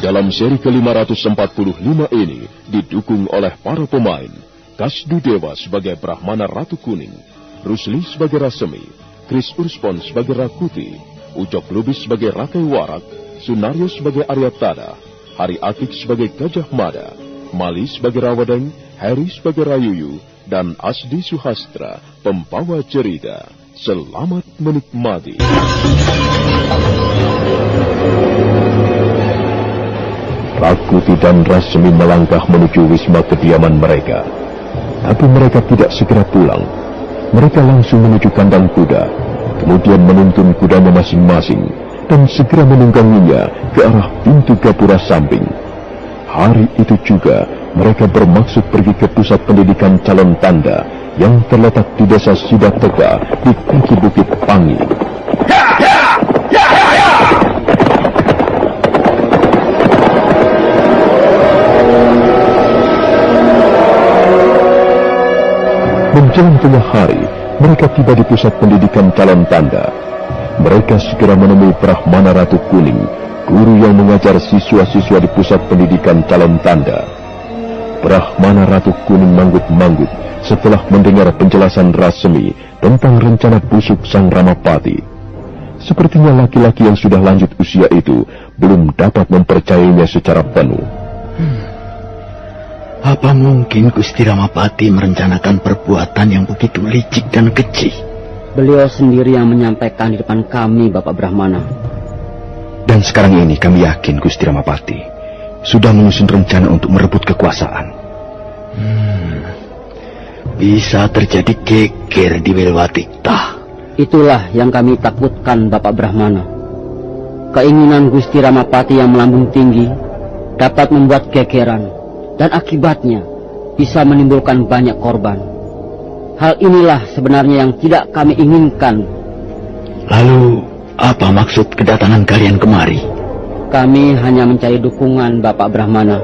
Dalam seri ke-545 ini didukung oleh para pemain Kasdu Dewa sebagai Brahmana Ratu Kuning, Rusli sebagai Rasemi, Kris Urspon sebagai Rakuti, Ucok Lubis sebagai Rakai Warak, Sunario sebagai Aryatada, Hari Akik sebagai Gajah Mada, Mali sebagai Rawadeng, Heri sebagai Rayuyu, dan Asdi Suhastra, pembawa cerita. Selamat menikmati. Rakuti dan Rasmi melangkah menuju wisma kediaman mereka. Tapi mereka tidak segera pulang. Mereka langsung menuju kandang kuda, kemudian menuntun kudanya masing-masing, dan segera menungganginya ke arah pintu gapura samping. Hari itu juga mereka bermaksud pergi ke pusat pendidikan calon tanda yang terletak di desa Sidateka di kaki Bukit Pangi. Menjelang tengah hari, mereka tiba di pusat pendidikan calon tanda. Mereka segera menemui Brahmana Ratu Kuning, guru yang mengajar siswa-siswa di pusat pendidikan calon tanda. Brahmana Ratu Kuning manggut-manggut setelah mendengar penjelasan Rasmi tentang rencana busuk Sang Ramapati. Sepertinya laki-laki yang sudah lanjut usia itu belum dapat mempercayainya secara penuh. Apa mungkin Gusti Ramapati merencanakan perbuatan yang begitu licik dan keji? Beliau sendiri yang menyampaikan di depan kami, Bapak Brahmana. Dan sekarang ini kami yakin Gusti Ramapati sudah menyusun rencana untuk merebut kekuasaan. Bisa terjadi geger di Wilwatikta. Itulah yang kami takutkan, Bapak Brahmana. Keinginan Gusti Ramapati yang melambung tinggi dapat membuat gegeran, dan akibatnya bisa menimbulkan banyak korban. Hal inilah sebenarnya yang tidak kami inginkan. Lalu, apa maksud kedatangan kalian kemari? Kami hanya mencari dukungan, Bapak Brahmana.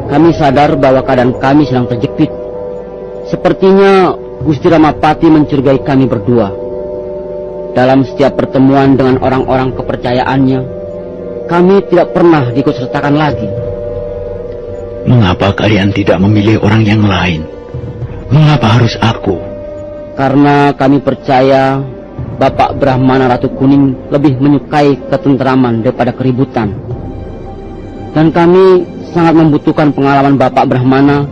Kami sadar bahwa keadaan kami sedang terjepit. Sepertinya Gusti Ramapati mencurigai kami berdua. Dalam setiap pertemuan dengan orang-orang kepercayaannya, kami tidak pernah diikutsertakan lagi. Mengapa kalian tidak memilih orang yang lain? Mengapa harus aku? Karena kami percaya Bapak Brahmana Ratu Kuning lebih menyukai ketentraman daripada keributan. Dan kami sangat membutuhkan pengalaman Bapak Brahmana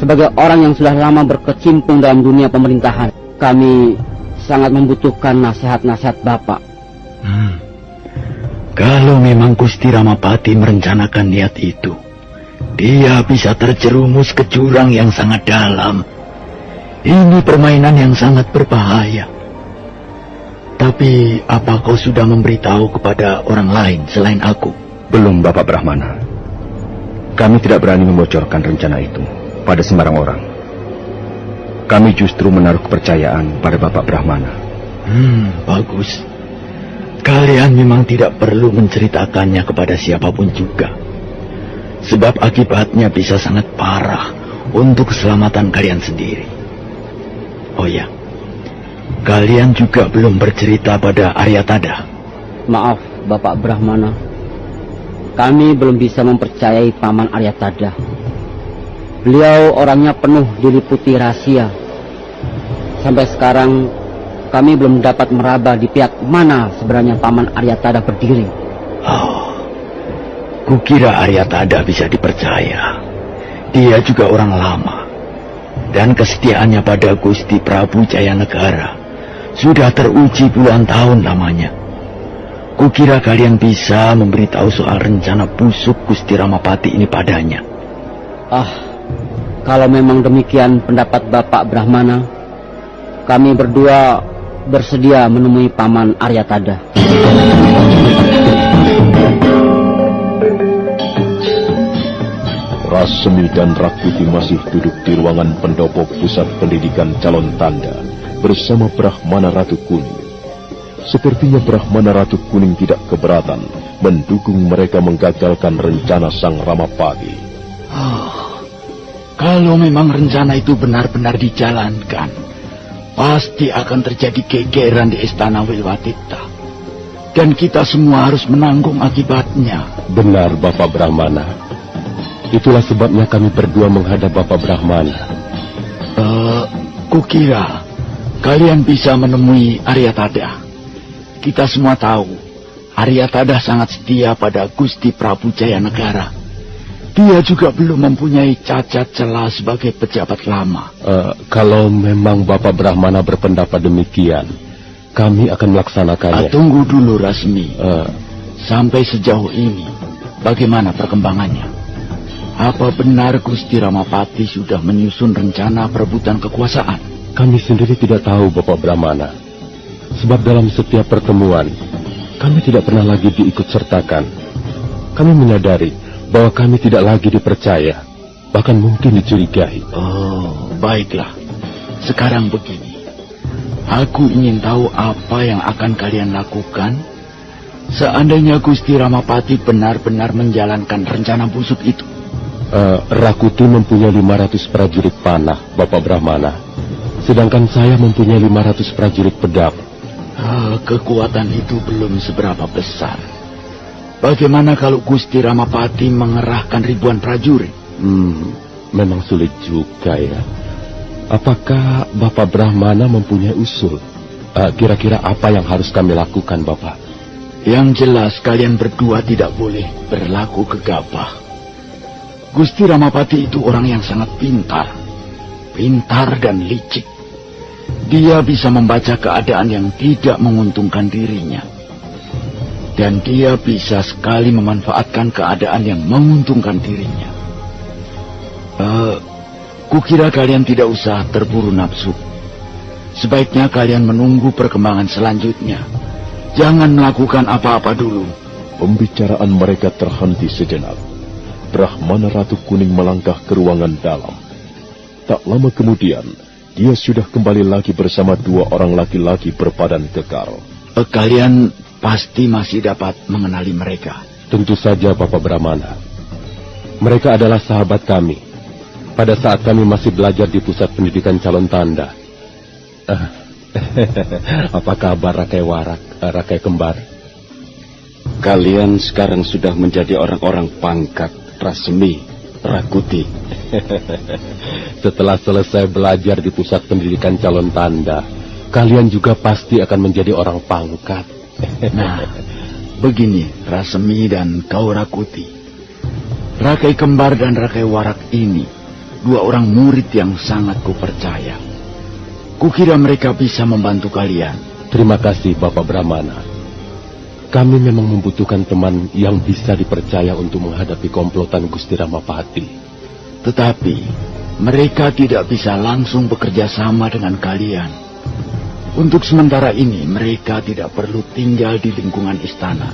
sebagai orang yang sudah lama berkecimpung dalam dunia pemerintahan. Kami sangat membutuhkan nasihat-nasihat Bapak. Kalau memang Gusti Ramapati merencanakan niat itu, dia bisa terjerumus ke jurang yang sangat dalam. Ini permainan yang sangat berbahaya. Tapi apa kau sudah memberitahu kepada orang lain selain aku? Belum, Bapak Brahmana. Kami tidak berani membocorkan rencana itu pada sembarang orang. Kami justru menaruh kepercayaan pada Bapak Brahmana. Bagus. Kalian memang tidak perlu menceritakannya kepada siapapun juga. Sebab akibatnya bisa sangat parah untuk keselamatan kalian sendiri. Oh ya, kalian juga belum bercerita pada Aryatada. Maaf, Bapak Brahmana. Kami belum bisa mempercayai Paman Aryatada. Beliau orangnya penuh diliputi rahasia. Sampai sekarang kami belum dapat meraba di pihak mana sebenarnya Paman Aryatada berdiri. Kukira Aryatada bisa dipercaya. Dia juga orang lama. Dan kesetiaannya pada Gusti Prabu Jayanegara sudah teruji puluhan tahun lamanya. Kukira kalian bisa memberitahu soal rencana busuk Gusti Ramapati ini padanya. Kalau memang demikian pendapat Bapak Brahmana, kami berdua bersedia menemui Paman Aryatada. Rasmi dan Rakuti masih duduk di ruangan pendopo pusat pendidikan calon tanda bersama Brahmana Ratu Kuning. Sepertinya Brahmana Ratu Kuning tidak keberatan mendukung mereka menggagalkan rencana Sang Ramapati. Kalau memang rencana itu benar-benar dijalankan, pasti akan terjadi gegeran di Istana Wilwatikta. dan kita semua harus menanggung akibatnya. Benar, Bapak Brahmana. Itulah sebabnya kami berdua menghadap Bapak Brahmana. Kukira kalian bisa menemui Aryatada. Kita semua tahu Aryatada sangat setia pada Gusti Prabu Jayanegara. Dia juga belum mempunyai cacat celah sebagai pejabat lama. Kalau memang Bapak Brahmana berpendapat demikian, kami akan melaksanakannya. Tunggu dulu, Rasmi. Sampai sejauh ini, bagaimana perkembangannya? Apa benar Gusti Ramapati sudah menyusun rencana perebutan kekuasaan? Kami sendiri tidak tahu, Bapak Brahmana. Sebab dalam setiap pertemuan, kami tidak pernah lagi diikut sertakan. Kami menyadari bahwa kami tidak lagi dipercaya, bahkan mungkin dicurigai. Oh, baiklah. Sekarang begini. Aku ingin tahu apa yang akan kalian lakukan seandainya Gusti Ramapati benar-benar menjalankan rencana busuk itu. Rakuti mempunyai 500 prajurit panah, Bapak Brahmana. Sedangkan saya mempunyai 500 prajurit pedang. Kekuatan itu belum seberapa besar. Bagaimana kalau Gusti Ramapati mengerahkan ribuan prajurit? Memang sulit juga ya. Apakah Bapak Brahmana mempunyai usul? Kira-kira apa yang harus kami lakukan, Bapak? Yang jelas kalian berdua tidak boleh berlaku gegabah. Gusti Ramapati itu orang yang sangat pintar dan licik. Dia bisa membaca keadaan yang tidak menguntungkan dirinya. Dan dia bisa sekali memanfaatkan keadaan yang menguntungkan dirinya. Kukira kalian tidak usah terburu nafsu. Sebaiknya kalian menunggu perkembangan selanjutnya. Jangan melakukan apa-apa dulu. Pembicaraan mereka terhenti sejenak. Brahmana Ratu Kuning melangkah ke ruangan dalam. Tak lama kemudian, dia sudah kembali lagi bersama dua orang laki-laki berbadan kekar. Kalian pasti masih dapat mengenali mereka. Tentu saja, Bapak Brahmana. Mereka adalah sahabat kami. Pada saat kami masih belajar di Pusat Pendidikan Calon Tanda. Apa kabar Rakai Warak, Rakai Kembar? Kalian sekarang sudah menjadi orang-orang pangkat, Rasmi, Rakuti. Setelah selesai belajar di Pusat Pendidikan Calon Tanda, kalian juga pasti akan menjadi orang pangkat. Nah, begini Rasmi dan kau Rakuti. Rakai Kembar dan Rakai Warak ini dua orang murid yang sangat kupercaya. Kukira mereka bisa membantu kalian. Terima kasih, Bapak Brahmana. Kami memang membutuhkan teman yang bisa dipercaya untuk menghadapi komplotan Gusti Ramapati. Tetapi mereka tidak bisa langsung bekerja sama dengan kalian. Untuk sementara ini mereka tidak perlu tinggal di lingkungan istana.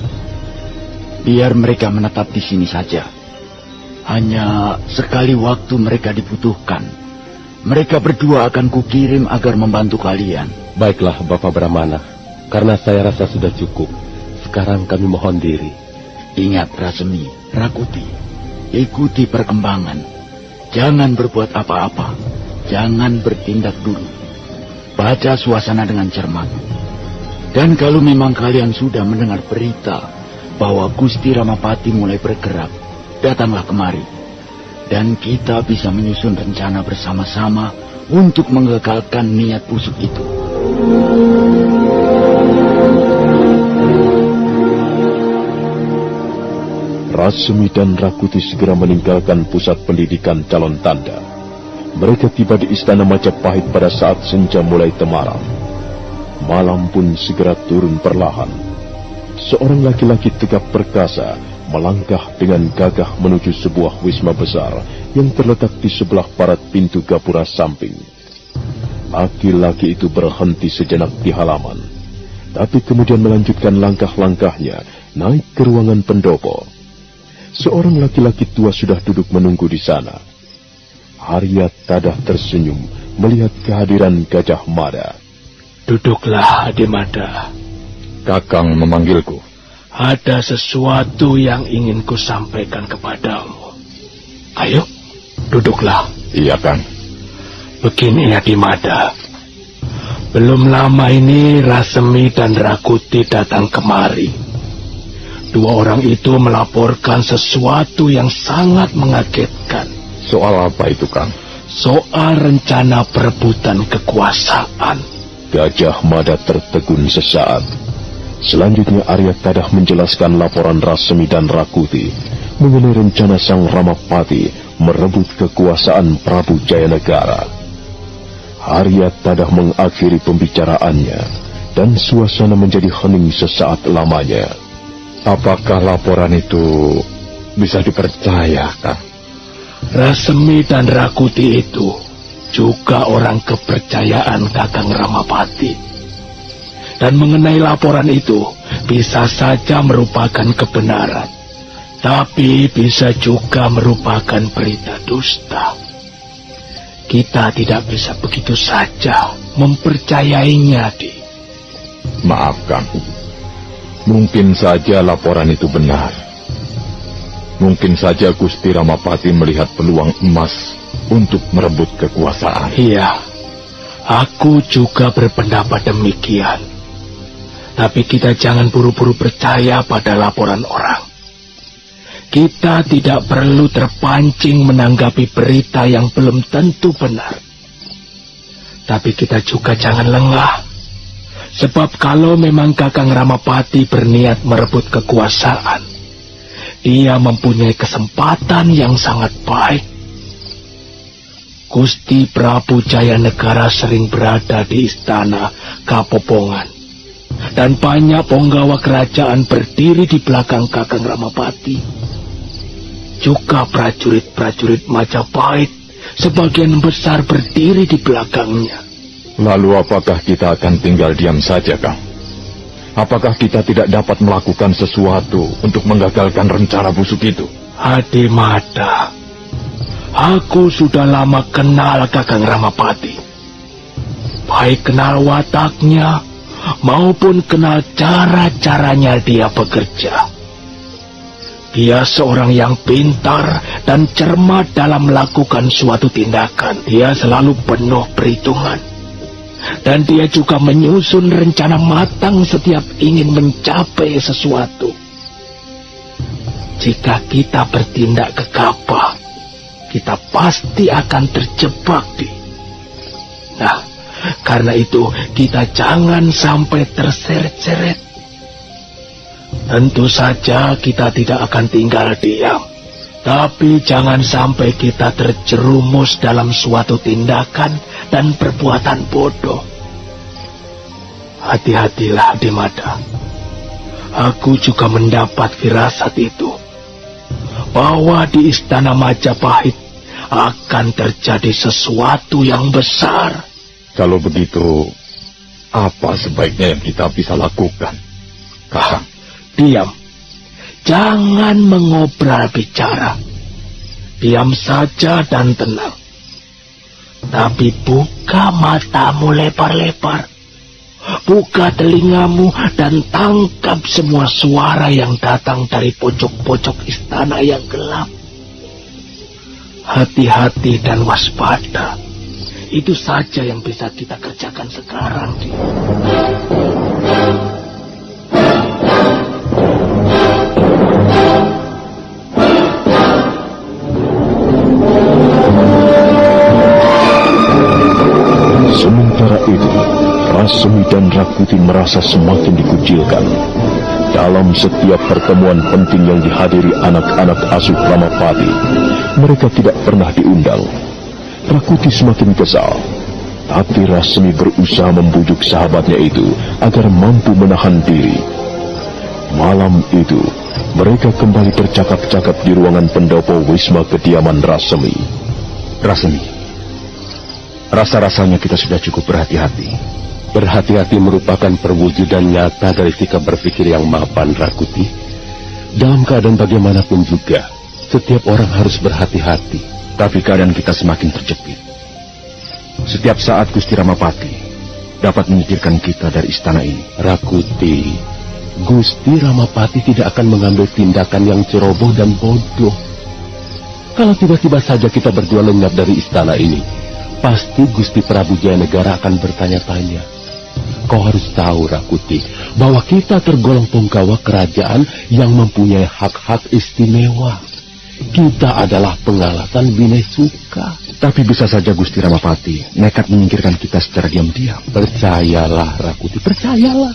Biar mereka menetap di sini saja. Hanya sekali waktu mereka dibutuhkan, mereka berdua akan kukirim agar membantu kalian. Baiklah, Bapak Brahmana. Karena saya rasa sudah cukup. Sekarang kami mohon diri. Ingat, Rasmi, Rakuti, ikuti perkembangan. Jangan berbuat apa-apa. Jangan bertindak dulu. Baca suasana dengan cermat. Dan kalau memang kalian sudah mendengar berita bahwa Gusti Ramapati mulai bergerak, datanglah kemari. Dan kita bisa menyusun rencana bersama-sama untuk menggagalkan niat busuk itu. Rasmi dan Rakuti segera meninggalkan Pusat Pendidikan Calon Tanda. Mereka tiba di Istana Majapahit pada saat senja mulai temaram. Malam pun segera turun perlahan. Seorang laki-laki tegap perkasa melangkah dengan gagah menuju sebuah wisma besar yang terletak di sebelah barat pintu gapura samping. Laki-laki itu berhenti sejenak di halaman, tapi kemudian melanjutkan langkah-langkahnya naik ke ruangan pendopo. Seorang laki-laki tua sudah duduk menunggu di sana. Aryatada tersenyum melihat kehadiran Gajah Mada. Duduklah, Adimada. Kakang memanggilku. Ada sesuatu yang ingin ku sampaikan kepadamu. Ayo, duduklah. Iya, Kang. Begini, Adimada. Belum lama ini Rasmi dan Rakuti datang kemari. Dua orang itu melaporkan sesuatu yang sangat mengagetkan. Soal apa itu, Kang? Soal rencana perebutan kekuasaan. Gajah Mada tertegun sesaat. Selanjutnya Arya Tadah menjelaskan laporan Rasemi dan Rakuti mengenai rencana Sang Ramapati merebut kekuasaan Prabu Jayanegara. Arya Tadah mengakhiri pembicaraannya dan suasana menjadi hening sesaat lamanya. Apakah laporan itu bisa dipercaya, Kang? Rasemi dan Rakuti itu juga orang kepercayaan Kakang Ramapati. Dan mengenai laporan itu, bisa saja merupakan kebenaran, tapi bisa juga merupakan berita dusta. Kita tidak bisa begitu saja mempercayainya, Di. Maaf, Kang. Mungkin saja laporan itu benar. Mungkin saja Gusti Ramapati melihat peluang emas untuk merebut kekuasaan. Iya, aku juga berpendapat demikian. Tapi kita jangan buru-buru percaya pada laporan orang. Kita tidak perlu terpancing menanggapi berita yang belum tentu benar. Tapi kita juga jangan lengah. Sebab kalau memang Kakang Ramapati berniat merebut kekuasaan, dia mempunyai kesempatan yang sangat baik. Gusti Prabu Jayanegara sering berada di istana Kapopongan. Dan banyak penggawa kerajaan berdiri di belakang Kakang Ramapati. Juga prajurit-prajurit Majapahit sebagian besar berdiri di belakangnya. Lalu apakah kita akan tinggal diam saja, Kang? Apakah kita tidak dapat melakukan sesuatu untuk menggagalkan rencana busuk itu? Adimada, aku sudah lama kenal Kakang Ramapati. Baik kenal wataknya maupun kenal cara-caranya dia bekerja. Dia seorang yang pintar dan cermat dalam melakukan suatu tindakan. Dia selalu penuh perhitungan. Dan dia juga menyusun rencana matang setiap ingin mencapai sesuatu. Jika kita bertindak gegabah, kita pasti akan terjebak, Di. Nah, karena itu kita jangan sampai terseret-seret. Tentu saja kita tidak akan tinggal diam. Tapi jangan sampai kita terjerumus dalam suatu tindakan dan perbuatan bodoh. Hati-hatilah, Adimada. Aku juga mendapat firasat itu. Bahwa di istana Majapahit akan terjadi sesuatu yang besar. Kalau begitu, apa sebaiknya yang kita bisa lakukan, Kakang? Diam. Jangan mengobrol bicara. Diam saja dan tenang. Tapi buka matamu lebar-lebar. Buka telingamu dan tangkap semua suara yang datang dari pojok-pojok istana yang gelap. Hati-hati dan waspada. Itu saja yang bisa kita kerjakan sekarang. Sementara itu, Rasemi dan Rakuti merasa semakin dikucilkan. Dalam setiap pertemuan penting yang dihadiri anak-anak asuh Ramapati, mereka tidak pernah diundang. Rakuti semakin kesal, tapi Rasemi berusaha membujuk sahabatnya itu agar mampu menahan diri. Malam itu, mereka kembali bercakap-cakap di ruangan pendopo wisma kediaman Rasemi. Rasemi, rasa-rasanya kita sudah cukup berhati-hati. Berhati-hati merupakan perwujudan nyata dari sikap berpikir yang mapan, Rakuti. Dalam keadaan bagaimanapun juga, setiap orang harus berhati-hati. Tapi keadaan kita semakin terjepit. Setiap saat Gusti Ramapati dapat menyingkirkan kita dari istana ini. Rakuti, Gusti Ramapati tidak akan mengambil tindakan yang ceroboh dan bodoh. Kalau tiba-tiba saja kita berdua lenyap dari istana ini, pasti Gusti Prabu Jayanegara akan bertanya-tanya, Kau harus tahu, Rakuti, bahwa kita tergolong penggawa kerajaan yang mempunyai hak-hak istimewa. Kita adalah pengalasan Binesuka. Tapi bisa saja Gusti Ramapati nekat menyingkirkan kita secara diam-diam. Percayalah, Rakuti, percayalah.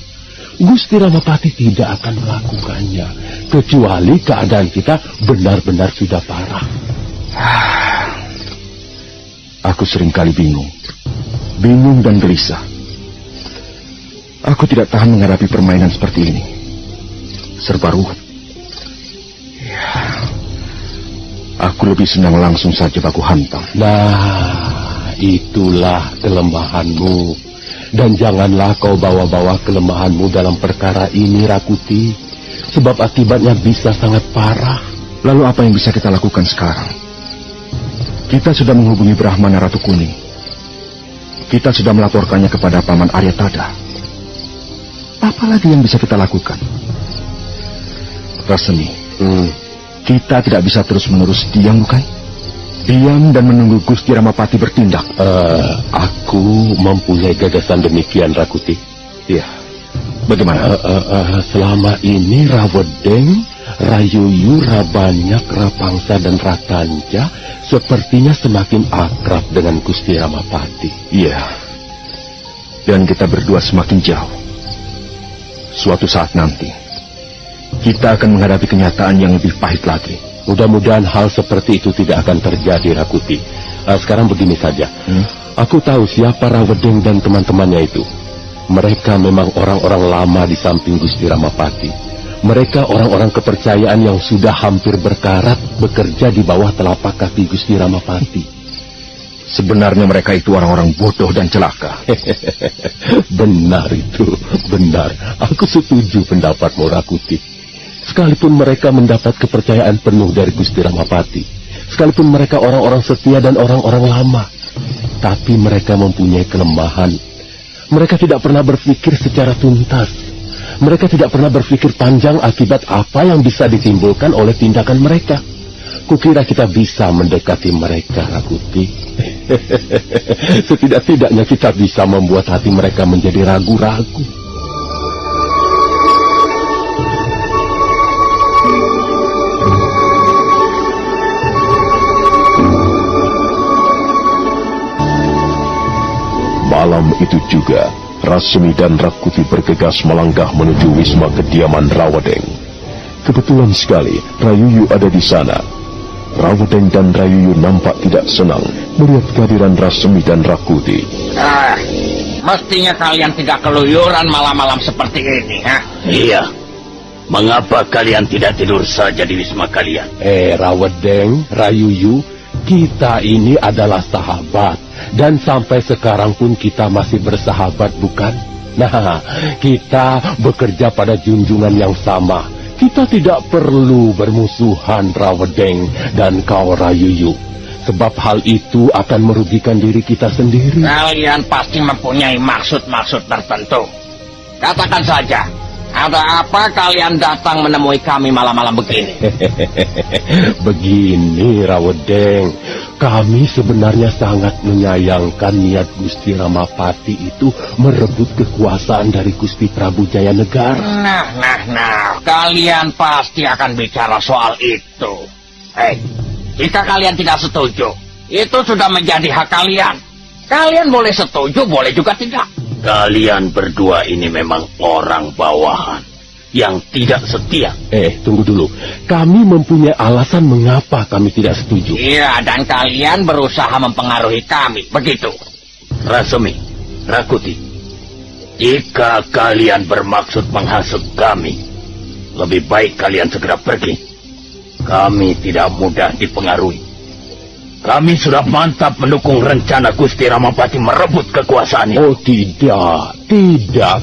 Gusti Ramapati tidak akan melakukannya, kecuali keadaan kita benar-benar sudah parah. Aku seringkali bingung dan gelisah. Aku tidak tahan menghadapi permainan seperti ini. Serba ruwet. Aku lebih senang langsung saja baku hantam. Nah, itulah kelemahanmu. Dan janganlah kau bawa-bawa kelemahanmu dalam perkara ini, Rakuti. Sebab akibatnya bisa sangat parah. Lalu apa yang bisa kita lakukan sekarang? Kita sudah menghubungi Brahmana Ratu Kuning. Kita sudah melaporkannya kepada Paman Aryatada. Apa lagi yang bisa kita lakukan? Rasemi, kita tidak bisa terus-menerus diam, bukan? Diam dan menunggu Gusti Ramapati bertindak. Aku mempunyai gagasan demikian, Rakuti. Iya. Bagaimana? Selama ini Rawedeng, Rayuyu, Rabanyak, Rapangsa, dan Ratanja sepertinya semakin akrab dengan Gusti Ramapati. Iya. Dan kita berdua semakin jauh. Suatu saat nanti, kita akan menghadapi kenyataan yang lebih pahit lagi. Mudah-mudahan hal seperti itu tidak akan terjadi, Rakuti. Sekarang begini saja. Aku tahu siapa Rawedeng dan teman-temannya itu. Mereka memang orang-orang lama di samping Gusti Ramapati. Mereka orang-orang kepercayaan yang sudah hampir berkarat bekerja di bawah telapak kaki Gusti Ramapati. Sebenarnya mereka itu orang-orang bodoh dan celaka. Benar itu, benar. Aku setuju pendapatmu, Rakuti. Sekalipun mereka mendapat kepercayaan penuh dari Gusti Ramapati, sekalipun mereka orang-orang setia dan orang-orang lama, tapi mereka mempunyai kelemahan. Mereka tidak pernah berpikir secara tuntas. Mereka tidak pernah berpikir panjang akibat apa yang bisa ditimbulkan oleh tindakan mereka. Kukira kita bisa mendekati mereka, Rakuti. Setidak-tidaknya kita bisa membuat hati mereka menjadi ragu-ragu. Malam itu juga, Rasemi dan Rakuti bergegas melangkah menuju wisma kediaman Rawedeng. Kebetulan sekali, Rayuyu ada di sana. Rawedeng dan Rayuyu nampak tidak senang melihat kehadiran Rasemi dan Rakuti. Mestinya kalian tidak keluyuran malam-malam seperti ini, ha? Iya. Mengapa kalian tidak tidur saja di wisma kalian? Rawedeng, Rayuyu, kita ini adalah sahabat. Dan sampai sekarang pun kita masih bersahabat, bukan? Nah, kita bekerja pada junjungan yang sama. Kita tidak perlu bermusuhan, Rawedeng dan kau, Rayuyu. Sebab hal itu akan merugikan diri kita sendiri. Kalian pasti mempunyai maksud-maksud tertentu. Katakan saja, ada apa kalian datang menemui kami malam-malam begini? Begini, Rawedeng. Kami sebenarnya sangat menyayangkan niat Gusti Ramapati itu merebut kekuasaan dari Gusti Prabu Jayanegara. Nah, kalian pasti akan bicara soal itu. Jika kalian tidak setuju, itu sudah menjadi hak kalian. Kalian boleh setuju, boleh juga tidak. Kalian berdua ini memang orang bawahan yang tidak setia. Tunggu dulu. Kami mempunyai alasan mengapa kami tidak setuju. Iya, dan kalian berusaha mempengaruhi kami, begitu. Rasemi, Rakuti, jika kalian bermaksud menghasut kami, lebih baik kalian segera pergi. Kami tidak mudah dipengaruhi. Kami sudah mantap mendukung rencana Gusti Ramapati merebut kekuasaan itu. Oh tidak.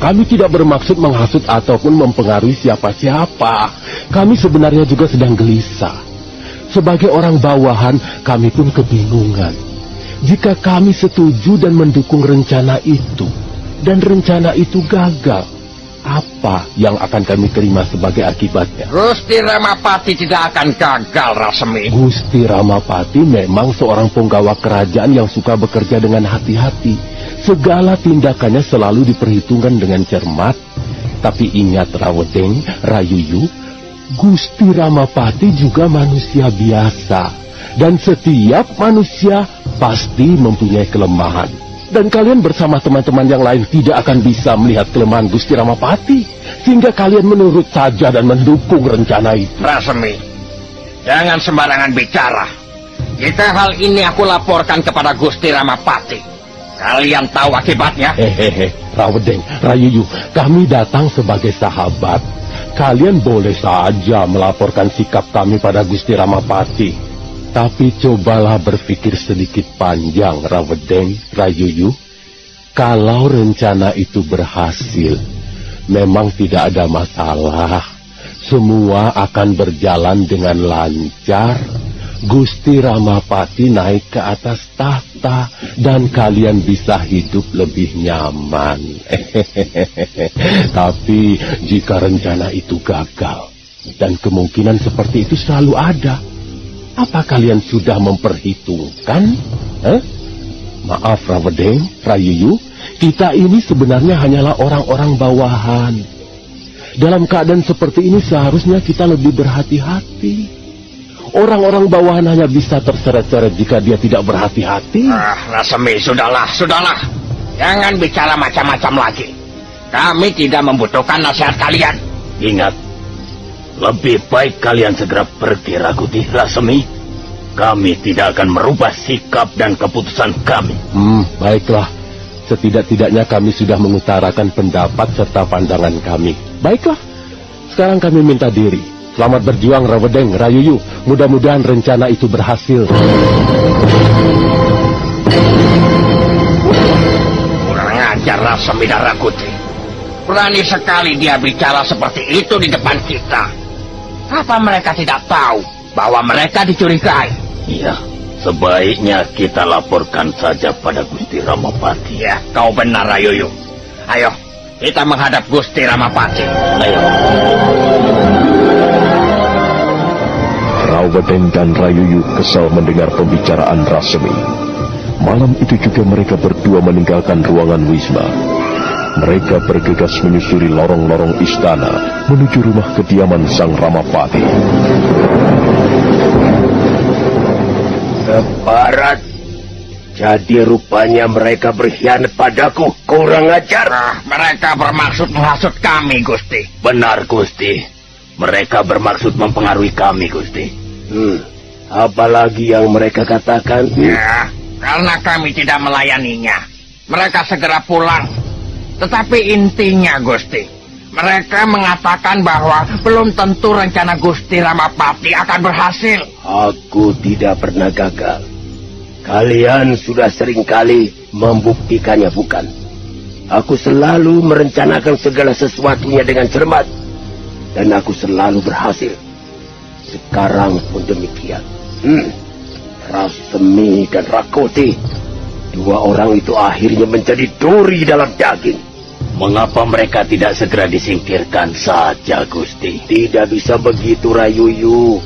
Kami tidak bermaksud menghasut ataupun mempengaruhi siapa-siapa. Kami sebenarnya juga sedang gelisah. Sebagai orang bawahan, kami pun kebingungan. Jika kami setuju dan mendukung rencana itu, dan rencana itu gagal, apa yang akan kami terima sebagai akibatnya? Gusti Ramapati tidak akan gagal, Rasemi. Gusti Ramapati memang seorang penggawa kerajaan yang suka bekerja dengan hati-hati. segala tindakannya selalu diperhitungkan dengan cermat. Tapi ingat Rawedeng, Rayuyu, Gusti Ramapati juga manusia biasa. Dan setiap manusia pasti mempunyai kelemahan. Dan kalian bersama teman-teman yang lain tidak akan bisa melihat kelemahan Gusti Ramapati, sehingga kalian menurut saja dan mendukung rencana itu. Rasemi, jangan sembarangan bicara. Jika hal ini aku laporkan kepada Gusti Ramapati, kalian tahu akibatnya. Hehehe, Rawedeng, Rayuyu, kami datang sebagai sahabat. Kalian boleh saja melaporkan sikap kami pada Gusti Ramapati. Tapi cobalah berpikir sedikit panjang, Rawedeng, Rayuyu. Kalau rencana itu berhasil, memang tidak ada masalah. Semua akan berjalan dengan lancar. Gusti Ramapati naik ke atas tahta dan kalian bisa hidup lebih nyaman. Tapi jika rencana itu gagal, dan kemungkinan seperti itu selalu ada, apa kalian sudah memperhitungkan? Maaf Rawedeng, Rayuyu, kita ini sebenarnya hanyalah orang-orang bawahan. Dalam keadaan seperti ini seharusnya kita lebih berhati-hati. Orang-orang bawahan hanya bisa terseret-seret jika dia tidak berhati-hati. Rasemi, sudahlah. Jangan bicara macam-macam lagi. Kami tidak membutuhkan nasihat kalian. Ingat, lebih baik kalian segera pergi, Rakuti, Rasemi. Kami tidak akan merubah sikap dan keputusan kami. Baiklah. Setidak-tidaknya kami sudah mengutarakan pendapat serta pandangan kami. Baiklah. Sekarang kami minta diri. Selamat berjuang, Rawedeng, Rayuyu. Mudah-mudahan rencana itu berhasil. Kurang ajar Rasemi dan Rakuti. Berani sekali dia bicara seperti itu di depan kita. Apa mereka tidak tahu bahwa mereka dicurigai? Iya, sebaiknya kita laporkan saja pada Gusti Ramapati. Ya, kau benar, Rayuyu. Ayo, kita menghadap Gusti Ramapati. Ayo. Rawedeng dan Rayuyu kesal mendengar pembicaraan Rasemi. Malam itu juga mereka berdua meninggalkan ruangan Wisma. Mereka bergegas menyusuri lorong-lorong istana menuju rumah kediaman Sang Ramapati. Barat, jadi rupanya mereka berkhianat padaku. Kurang ajar. Mereka bermaksud menghasut kami, Gusti. Benar, Gusti. Mereka bermaksud mempengaruhi kami, Gusti. Apalagi yang mereka katakan? Ya, karena kami tidak melayaninya. Mereka segera pulang. Tetapi intinya, Gusti, mereka mengatakan bahwa belum tentu rencana Gusti Ramapati akan berhasil. Aku tidak pernah gagal. Kalian sudah seringkali membuktikannya, bukan? Aku selalu merencanakan segala sesuatunya dengan cermat. Dan aku selalu berhasil. Sekarang pun demikian. Rasemi dan Rakuti, dua orang itu akhirnya menjadi duri dalam daging. Mengapa mereka tidak segera disingkirkan saja, Gusti? Tidak bisa begitu, Rayuyu.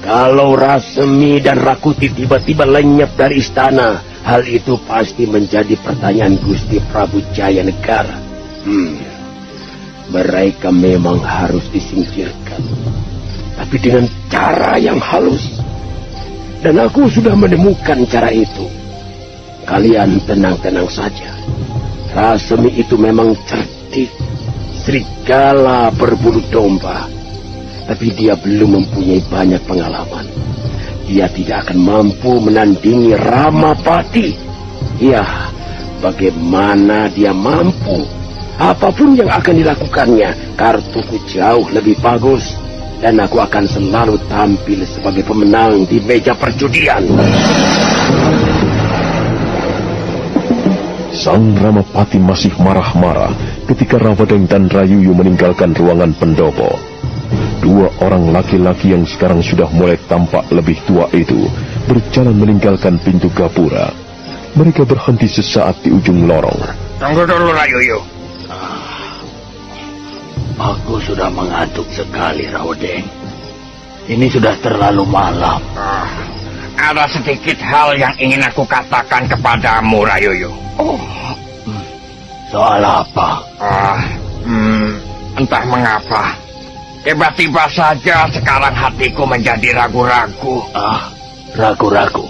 Kalau Rasemi dan Rakuti tiba-tiba lenyap dari istana, hal itu pasti menjadi pertanyaan Gusti Prabu Jayanegara. Mereka memang harus disingkirkan, tapi dengan cara yang halus. Dan aku sudah menemukan cara itu. Kalian tenang-tenang saja. Rasemi itu memang cerdik, serigala berbulu domba. Tapi dia belum mempunyai banyak pengalaman. Dia tidak akan mampu menandingi Ramapati. Ya, bagaimana dia mampu? Apapun yang akan dilakukannya, kartuku jauh lebih bagus. Dan aku akan selalu tampil sebagai pemenang di meja perjudian. Sang Ramapati masih marah-marah ketika Rawedeng dan Rayuyu meninggalkan ruangan pendopo. Dua orang laki-laki yang sekarang sudah mulai tampak lebih tua itu berjalan meninggalkan pintu gapura. Mereka berhenti sesaat di ujung lorong. Tunggu dulu, Rayuyu. Aku sudah mengantuk sekali, Rawedeng. Ini sudah terlalu malam. ada sedikit hal yang ingin aku katakan kepadamu, Rayuyu. Oh, soal apa? Entah mengapa, tiba-tiba saja sekarang hatiku menjadi ragu-ragu. Ragu-ragu?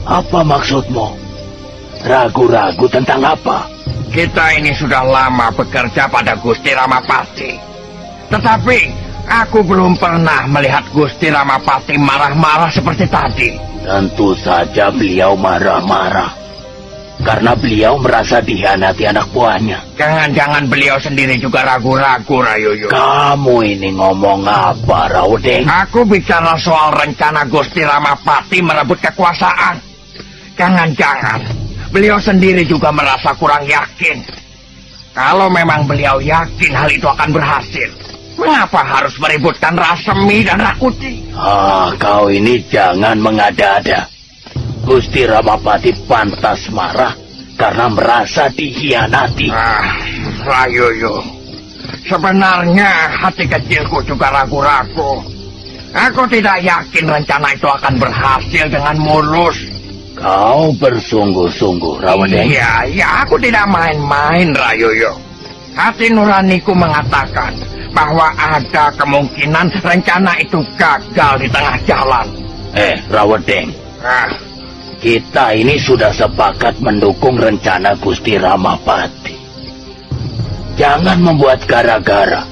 Apa maksudmu? Ragu-ragu tentang apa? Kita ini sudah lama bekerja pada Gusti Ramapati. Tetapi aku belum pernah melihat Gusti Ramapati marah-marah seperti tadi. Tentu saja beliau marah-marah. Karena beliau merasa dihianati anak buahnya. Jangan-jangan beliau sendiri juga ragu-ragu, Rayuyu. Kamu ini ngomong apa, Rawedeng? Aku bicara soal rencana Gusti Ramapati merebut kekuasaan. Jangan-jangan beliau sendiri juga merasa kurang yakin. Kalau memang beliau yakin hal itu akan berhasil, mengapa harus meributkan Rasemi dan Rakuti? Kau ini jangan mengada-ada. Gusti Ramapati pantas marah karena merasa dikhianati. Rayuyu, sebenarnya hati kecilku juga ragu-ragu. Aku tidak yakin rencana itu akan berhasil dengan mulus. Kau bersungguh-sungguh, Rawedeng? Iya, aku tidak main-main, Rayuyu. Hati nuraniku mengatakan bahwa ada kemungkinan rencana itu gagal di tengah jalan. Rawedeng. Kita ini sudah sepakat mendukung rencana Gusti Ramapati. Jangan membuat gara-gara.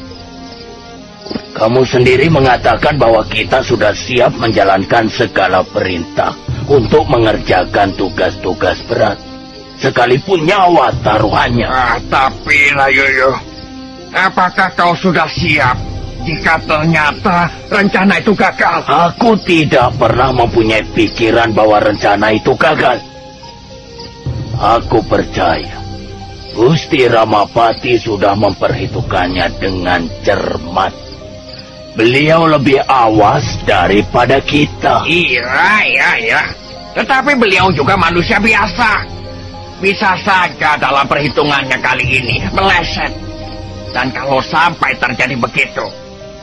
Kamu sendiri mengatakan bahwa kita sudah siap menjalankan segala perintah untuk mengerjakan tugas-tugas berat, sekalipun nyawa taruhannya. Tapi Rayuyu, apakah kau sudah siap jika ternyata rencana itu gagal? Aku tidak pernah mempunyai pikiran bahwa rencana itu gagal. Aku percaya Gusti Ramapati sudah memperhitungkannya dengan cermat. Beliau lebih awas daripada kita. Iya. Tetapi beliau juga manusia biasa. Bisa saja dalam perhitungannya kali ini meleset. Dan kalau sampai terjadi begitu,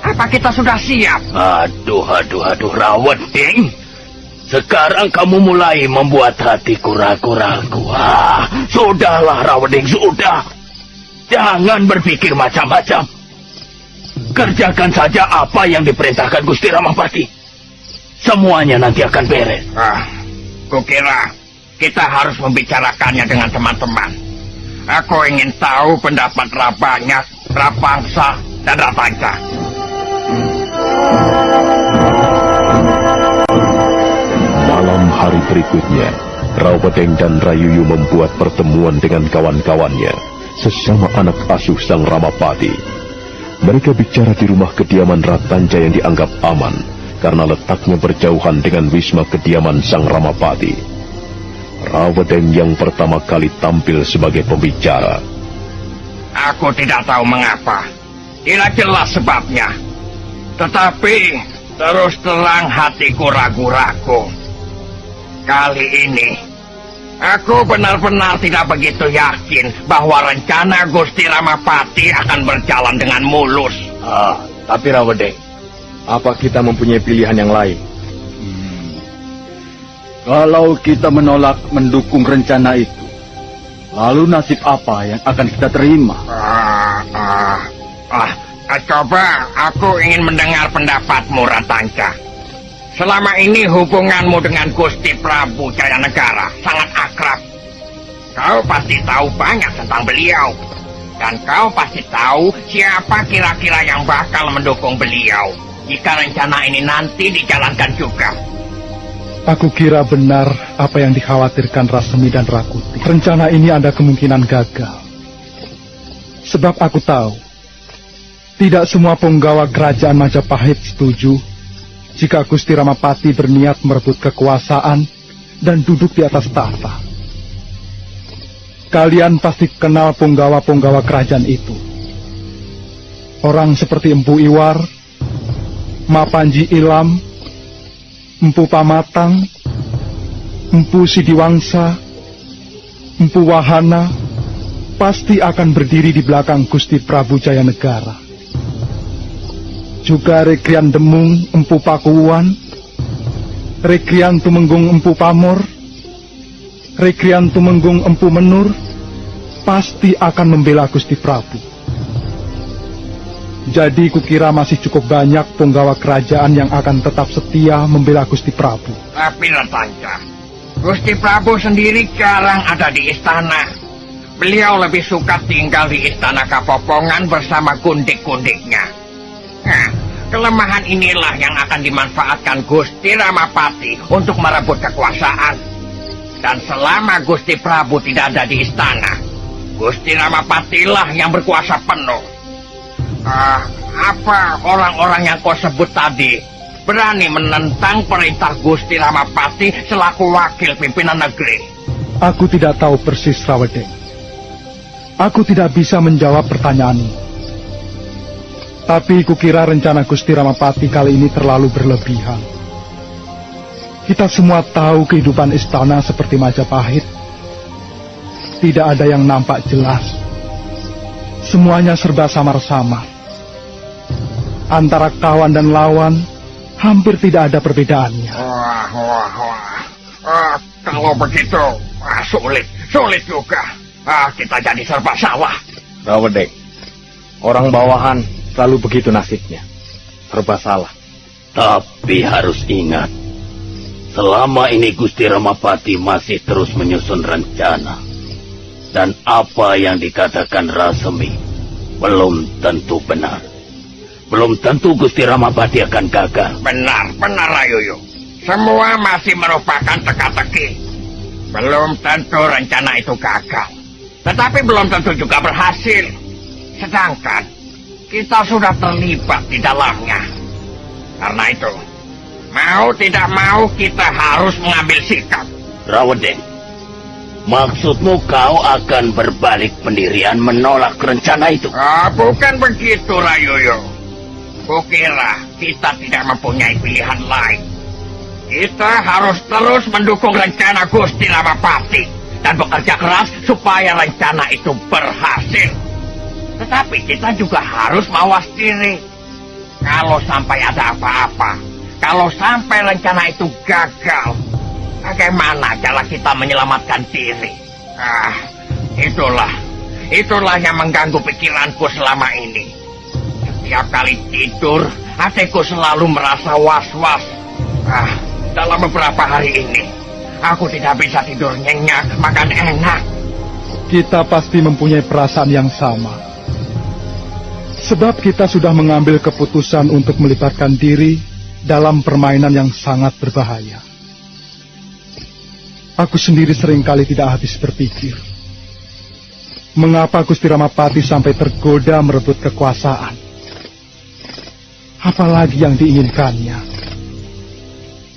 apa kita sudah siap? Aduh, Rawedeng. Sekarang kamu mulai membuat hatiku ragu-ragu. Sudahlah, Rawedeng, sudah. Jangan berpikir macam-macam. Kerjakan saja apa yang diperintahkan Gusti Ramapati. Semuanya nanti akan beres. Kukira kita harus membicarakannya dengan teman-teman. Aku ingin tahu pendapat Rabanyak, Rapangsa, dan Rapanca. Malam hari berikutnya, Rawedeng dan Rayuyu membuat pertemuan dengan kawan-kawannya, sesama anak asuh Sang Ramapati. Mereka bicara di rumah kediaman Ratanca yang dianggap aman karena letaknya berjauhan dengan wisma kediaman Sang Ramapati. Rawedeng yang pertama kali tampil sebagai pembicara. Aku tidak tahu mengapa, tidak jelas sebabnya. Tetapi terus terang hatiku ragu-ragu. Kali ini aku benar-benar tidak begitu yakin bahwa rencana Gusti Ramapati akan berjalan dengan mulus. Tapi Rawedeng, apa kita mempunyai pilihan yang lain? Kalau kita menolak mendukung rencana itu, lalu nasib apa yang akan kita terima? Coba aku ingin mendengar pendapatmu, Ratanca. Selama ini hubunganmu dengan Gusti Prabu Jayanegara sangat akrab. Kau pasti tahu banyak tentang beliau. Dan kau pasti tahu siapa kira-kira yang bakal mendukung beliau jika rencana ini nanti dijalankan juga. Aku kira benar apa yang dikhawatirkan Rasemi dan Rakuti. Rencana ini ada kemungkinan gagal. Sebab aku tahu, tidak semua penggawa kerajaan Majapahit setuju jika Gusti Ramapati berniat merebut kekuasaan dan duduk di atas tahta. Kalian pasti kenal penggawa-penggawa kerajaan itu. Orang seperti Empu Iwar, Mapanji Ilam, Empu Pamatang, Empu Sidiwangsa, Empu Wahana, pasti akan berdiri di belakang Gusti Prabu Jayanegara. Juga Rekrian Demung, Empu Pakuwan, Rekrian Tumenggung Empu Pamor, Rekrian Tumenggung Empu Menur, pasti akan membela Gusti Prabu. Jadi kukira masih cukup banyak punggawa kerajaan yang akan tetap setia membela Gusti Prabu. Tapi Ratanja, Gusti Prabu sendiri jarang ada di istana. Beliau lebih suka tinggal di istana Kapopongan bersama kundik-kundiknya. Nah, kelemahan inilah yang akan dimanfaatkan Gusti Ramapati untuk merebut kekuasaan. Dan selama Gusti Prabu tidak ada di istana, Gusti Ramapatilah yang berkuasa penuh. Apa orang-orang yang kau sebut tadi berani menentang perintah Gusti Ramapati selaku wakil pimpinan negeri? Aku tidak tahu persis, Rawedeng. Aku tidak bisa menjawab pertanyaanmu. Tapi kukira rencana Gusti Ramapati kali ini terlalu berlebihan. Kita semua tahu kehidupan istana seperti Majapahit. Tidak ada yang nampak jelas. Semuanya serba samar-samar. Antara kawan dan lawan hampir tidak ada perbedaannya. Kalau begitu, sulit juga. Kita jadi serba salah. Rawedeng, orang bawahan selalu begitu nasibnya, serba salah. Tapi harus ingat, selama ini Gusti Ramapati masih terus menyusun rencana. Dan apa yang dikatakan Rasemi belum tentu benar. Belum tentu Gusti Ramapati akan gagal. Benar Rayuyu. Semua masih merupakan teka-teki. Belum tentu rencana itu gagal. Tetapi belum tentu juga berhasil. Sedangkan kita sudah terlibat di dalamnya. Karena itu, mau tidak mau kita harus mengambil sikap. Rawedeng, maksudmu kau akan berbalik pendirian menolak rencana itu? Bukan begitu, Rayuyu. Kukira kita tidak mempunyai pilihan lain. Kita harus terus mendukung rencana Gusti Ramapati dan bekerja keras supaya rencana itu berhasil. Tetapi kita juga harus mawas diri. Kalau sampai ada apa-apa, kalau sampai rencana itu gagal, bagaimana cara kita menyelamatkan diri? Itulah yang mengganggu pikiranku selama ini. Setiap kali tidur, hatiku selalu merasa was-was. Dalam beberapa hari ini, aku tidak bisa tidur nyenyak, makan enak. Kita pasti mempunyai perasaan yang sama. Sebab kita sudah mengambil keputusan untuk melibatkan diri dalam permainan yang sangat berbahaya. Aku sendiri seringkali tidak habis berpikir, mengapa Gusti Ramapati sampai tergoda merebut kekuasaan? Apalagi yang diinginkannya?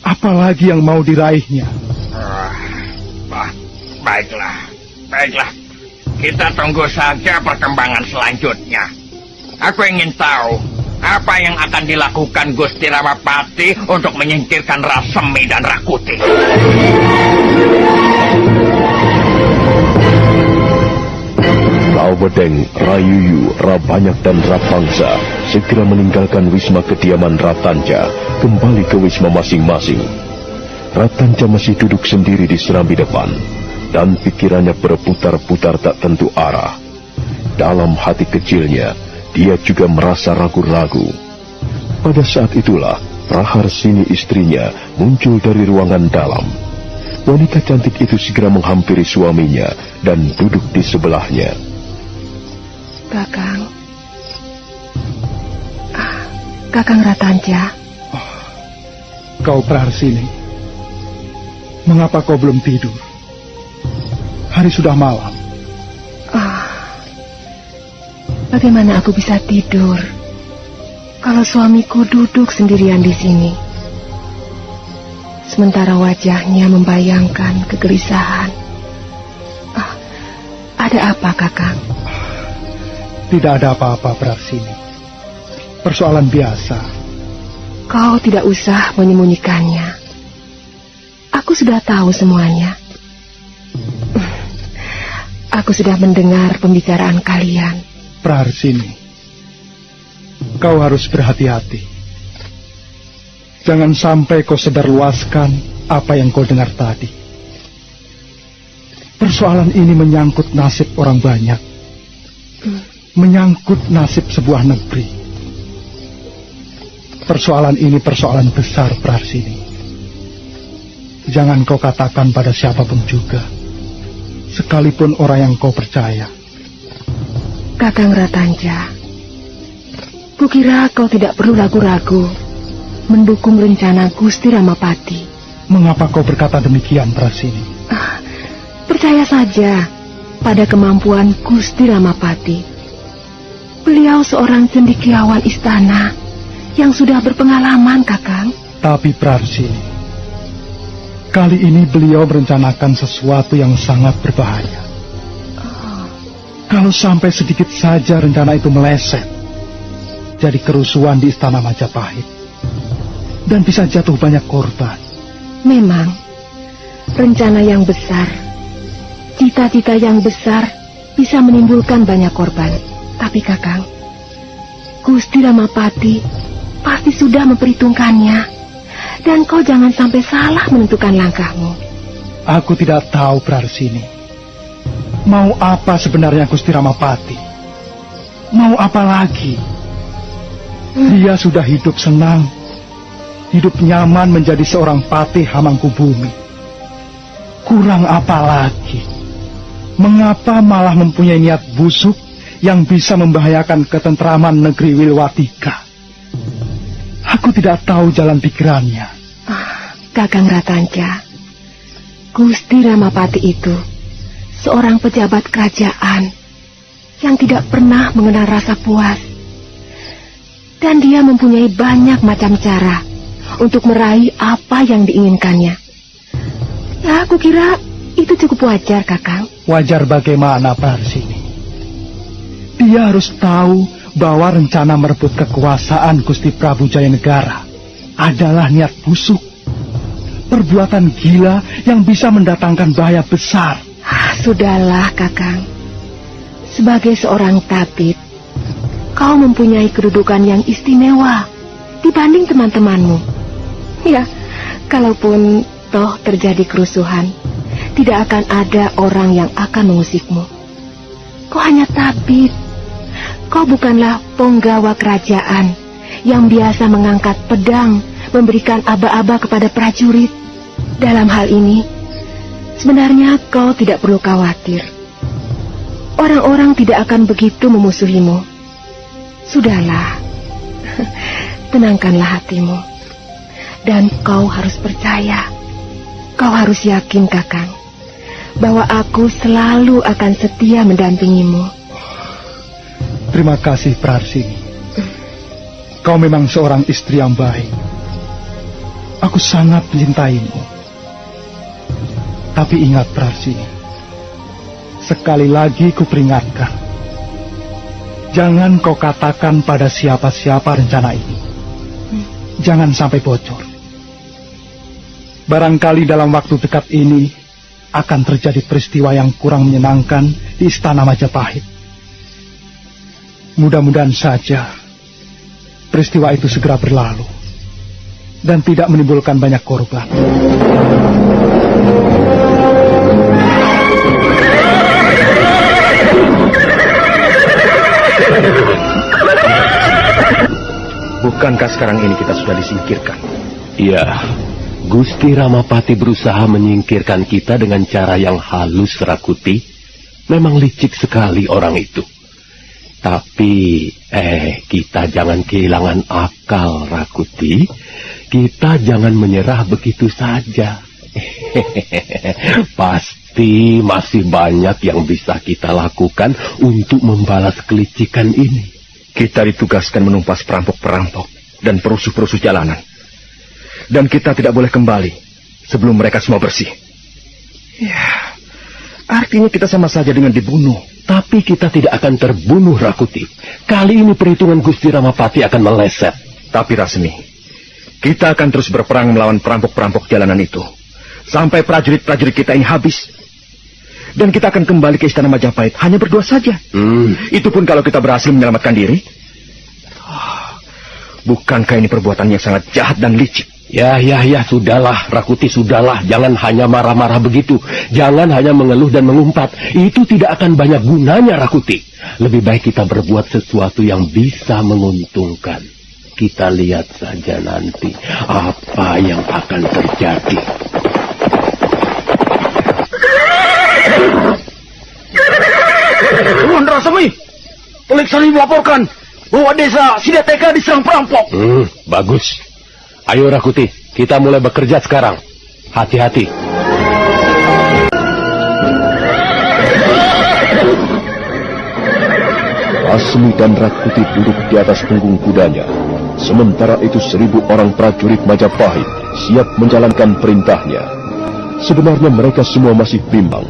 Apalagi yang mau diraihnya? Baiklah. Kita tunggu saja perkembangan selanjutnya. Aku ingin tahu apa yang akan dilakukan Gusti Ramapati untuk menyingkirkan Rasemi dan Rakuti. Rawedeng, Rayuyu, Rabanyak dan Rapangsa segera meninggalkan wisma kediaman Ratanja, kembali ke wisma masing-masing. Ratanja masih duduk sendiri di serambi depan, dan pikirannya berputar-putar tak tentu arah. Dalam hati kecilnya, dia juga merasa ragu-ragu. Pada saat itulah, Praharsini istrinya muncul dari ruangan dalam. Wanita cantik itu segera menghampiri suaminya dan duduk di sebelahnya. Kakang Ratanja. Kau Praharsini, mengapa kau belum tidur? Hari sudah malam. Bagaimana aku bisa tidur kalau suamiku duduk sendirian di sini? Sementara wajahnya membayangkan kegelisahan. Ada apa, Kakang? Tidak ada apa-apa, Praharsini. Persoalan biasa. Kau tidak usah menyembunyikannya. Aku sudah tahu semuanya. Aku sudah mendengar pembicaraan kalian. Praharsini, kau harus berhati-hati. Jangan sampai kau sebarluaskan apa yang kau dengar tadi. Persoalan ini menyangkut nasib orang banyak. Menyangkut nasib sebuah negeri. Persoalan ini persoalan besar, Prarsini. Jangan kau katakan pada siapapun juga, sekalipun orang yang kau percaya. Kakang Ratanja, kukira kau tidak perlu ragu-ragu mendukung rencana Gusti Ramapati. Mengapa kau berkata demikian, Prarsini? Percaya saja pada kemampuan Gusti Ramapati. Beliau seorang cendekiawan istana yang sudah berpengalaman, Kakang. Tapi Prarsini, kali ini beliau merencanakan sesuatu yang sangat berbahaya. Kalau sampai sedikit saja rencana itu meleset, jadi kerusuhan di istana Majapahit, dan bisa jatuh banyak korban. Memang, rencana yang besar, cita-cita yang besar bisa menimbulkan banyak korban. Tapi Kakang, Gusti Ramapati pasti sudah memperhitungkannya, dan kau jangan sampai salah menentukan langkahmu. Aku tidak tahu, Prarsini. Mau apa sebenarnya Gusti Ramapati? Mau apa lagi? Dia sudah hidup senang, hidup nyaman menjadi seorang patih Hamangkubumi. Kurang apa lagi? Mengapa malah mempunyai niat busuk yang bisa membahayakan ketentraman negeri Wilwatika? Aku tidak tahu jalan pikirannya. Kakang Ratanja, Gusti Ramapati itu seorang pejabat kerajaan yang tidak pernah mengenal rasa puas. Dan dia mempunyai banyak macam cara untuk meraih apa yang diinginkannya. Ya, aku kira itu cukup wajar, Kakang. Wajar bagaimana, Prarsini? Dia harus tahu bahwa rencana merebut kekuasaan Gusti Prabu Jayanegara adalah niat busuk, perbuatan gila yang bisa mendatangkan bahaya besar. Sudahlah, Kakang. Sebagai seorang tabib, kau mempunyai kedudukan yang istimewa dibanding teman-temanmu. Ya, kalaupun toh terjadi kerusuhan, tidak akan ada orang yang akan mengusikmu. Kau hanya tabib. Kau bukanlah penggawa kerajaan yang biasa mengangkat pedang, memberikan aba-aba kepada prajurit. Dalam hal ini, sebenarnya kau tidak perlu khawatir. Orang-orang tidak akan begitu memusuhimu. Sudahlah, tenangkanlah hatimu. Dan kau harus percaya, kau harus yakin, Kakang, bahwa aku selalu akan setia mendampingimu. Terima kasih, Prarsini. Kau memang seorang istri yang baik. Aku sangat mencintaimu. Tapi ingat, Prarsini, sekali lagi kuperingatkan, jangan kau katakan pada siapa-siapa rencana ini. Jangan sampai bocor. Barangkali dalam waktu dekat ini akan terjadi peristiwa yang kurang menyenangkan di istana Majapahit. Mudah-mudahan saja peristiwa itu segera berlalu dan tidak menimbulkan banyak korban. Bukankah sekarang ini kita sudah disingkirkan? Iya, Gusti Ramapati berusaha menyingkirkan kita dengan cara yang halus, Rakuti. Memang licik sekali orang itu. Tapi, kita jangan kehilangan akal, Rakuti. Kita jangan menyerah begitu saja. Pasti masih banyak yang bisa kita lakukan untuk membalas kelicikan ini. Kita ditugaskan menumpas perampok-perampok dan perusuh-perusuh jalanan. Dan kita tidak boleh kembali sebelum mereka semua bersih. Ya, artinya kita sama saja dengan dibunuh. Tapi kita tidak akan terbunuh, Rakuti. Kali ini perhitungan Gusti Ramapati akan meleset. Tapi Rasmi, kita akan terus berperang melawan perampok-perampok jalanan itu. Sampai prajurit-prajurit kita ini habis. Dan kita akan kembali ke istana Majapahit hanya berdua saja. Itu pun kalau kita berhasil menyelamatkan diri. Bukankah ini perbuatan yang sangat jahat dan licik? Ya, sudahlah, Rakuti, sudahlah. Jangan hanya marah-marah begitu. Jangan hanya mengeluh dan mengumpat. Itu tidak akan banyak gunanya, Rakuti. Lebih baik kita berbuat sesuatu yang bisa menguntungkan. Kita lihat saja nanti apa yang akan terjadi. Tuan Rasemi, Telik Sandi melaporkan bahwa desa Sidateka diserang perampok. Bagus. Ayo Rakuti, kita mulai bekerja sekarang. Hati-hati. Rasmi dan Rakuti duduk di atas punggung kudanya. Sementara itu 1000 orang prajurit Majapahit siap menjalankan perintahnya. Sebenarnya mereka semua masih bimbang.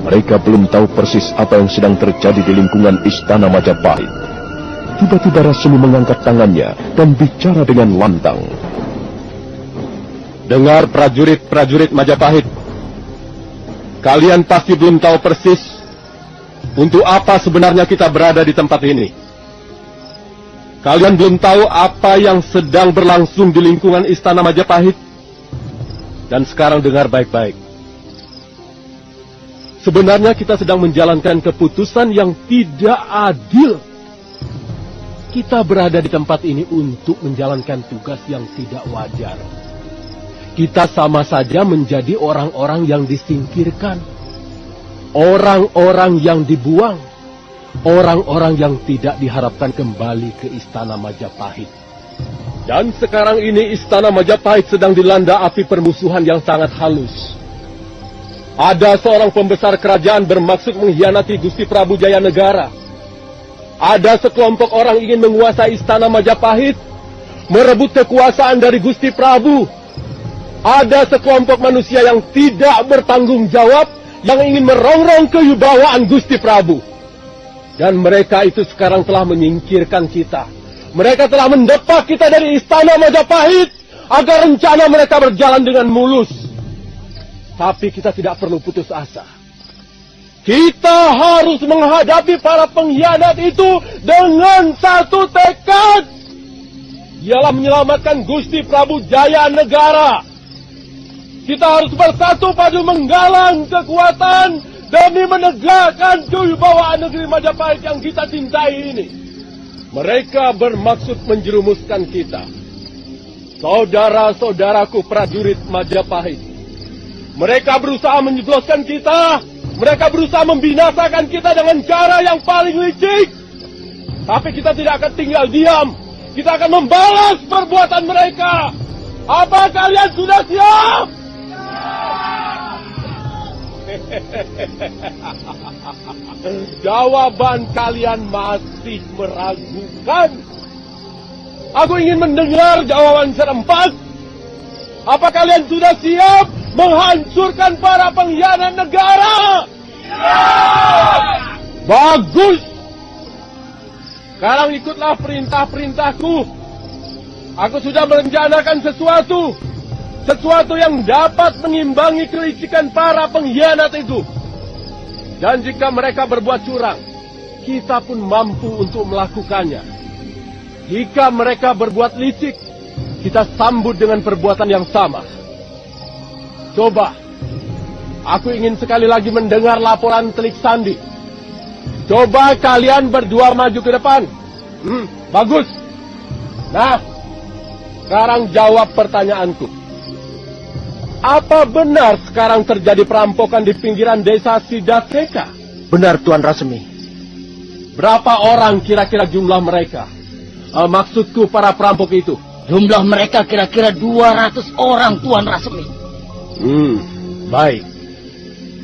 Mereka belum tahu persis apa yang sedang terjadi di lingkungan istana Majapahit. Tiba-tiba Rasmi mengangkat tangannya dan bicara dengan lantang. Dengar prajurit-prajurit Majapahit. Kalian pasti belum tahu persis untuk apa sebenarnya kita berada di tempat ini. Kalian belum tahu apa yang sedang berlangsung di lingkungan istana Majapahit. Dan sekarang dengar baik-baik. Sebenarnya kita sedang menjalankan keputusan yang tidak adil. Kita berada di tempat ini untuk menjalankan tugas yang tidak wajar. Kita sama saja menjadi orang-orang yang disingkirkan, orang-orang yang dibuang, orang-orang yang tidak diharapkan kembali ke istana Majapahit. Dan sekarang ini istana Majapahit sedang dilanda api permusuhan yang sangat halus. Ada seorang pembesar kerajaan bermaksud mengkhianati Gusti Prabu Jayanegara. Ada sekelompok orang ingin menguasai istana Majapahit, merebut kekuasaan dari Gusti Prabu. Ada sekelompok manusia yang tidak bertanggung jawab, yang ingin merongrong kewibawaan Gusti Prabu. Dan mereka itu sekarang telah menyingkirkan kita. Mereka telah mendepak kita dari istana Majapahit, agar rencana mereka berjalan dengan mulus. Tapi kita tidak perlu putus asa. Kita harus menghadapi para pengkhianat itu dengan satu tekad. Ialah menyelamatkan Gusti Prabu Jayanegara. Kita harus bersatu padu menggalang kekuatan demi menegakkan kewibawaan negeri Majapahit yang kita cintai ini. Mereka bermaksud menjerumuskan kita. Saudara-saudaraku prajurit Majapahit. Mereka berusaha menjebloskan kita. Mereka berusaha membinasakan kita dengan cara yang paling licik. Tapi kita tidak akan tinggal diam. Kita akan membalas perbuatan mereka. Apa kalian sudah siap? Jawaban kalian masih meragukan. Aku ingin mendengar jawaban serempak. Apa kalian sudah siap menghancurkan para pengkhianat negara? Bagus. Sekarang ikutlah perintah-perintahku. Aku sudah merencanakan sesuatu yang dapat mengimbangi kelicikan para pengkhianat itu. Dan jika mereka berbuat curang, kita pun mampu untuk melakukannya. Jika mereka berbuat licik, kita sambut dengan perbuatan yang sama. Coba, aku ingin sekali lagi mendengar laporan Telik Sandi. Coba kalian berdua maju ke depan. Bagus. Nah, sekarang jawab pertanyaanku. Apa benar sekarang terjadi perampokan di pinggiran desa Sidateka? Benar, Tuan Rasmi. Berapa orang kira-kira jumlah mereka? Maksudku para perampok itu. Jumlah mereka kira-kira 200 orang, Tuan Rasmi. Baik.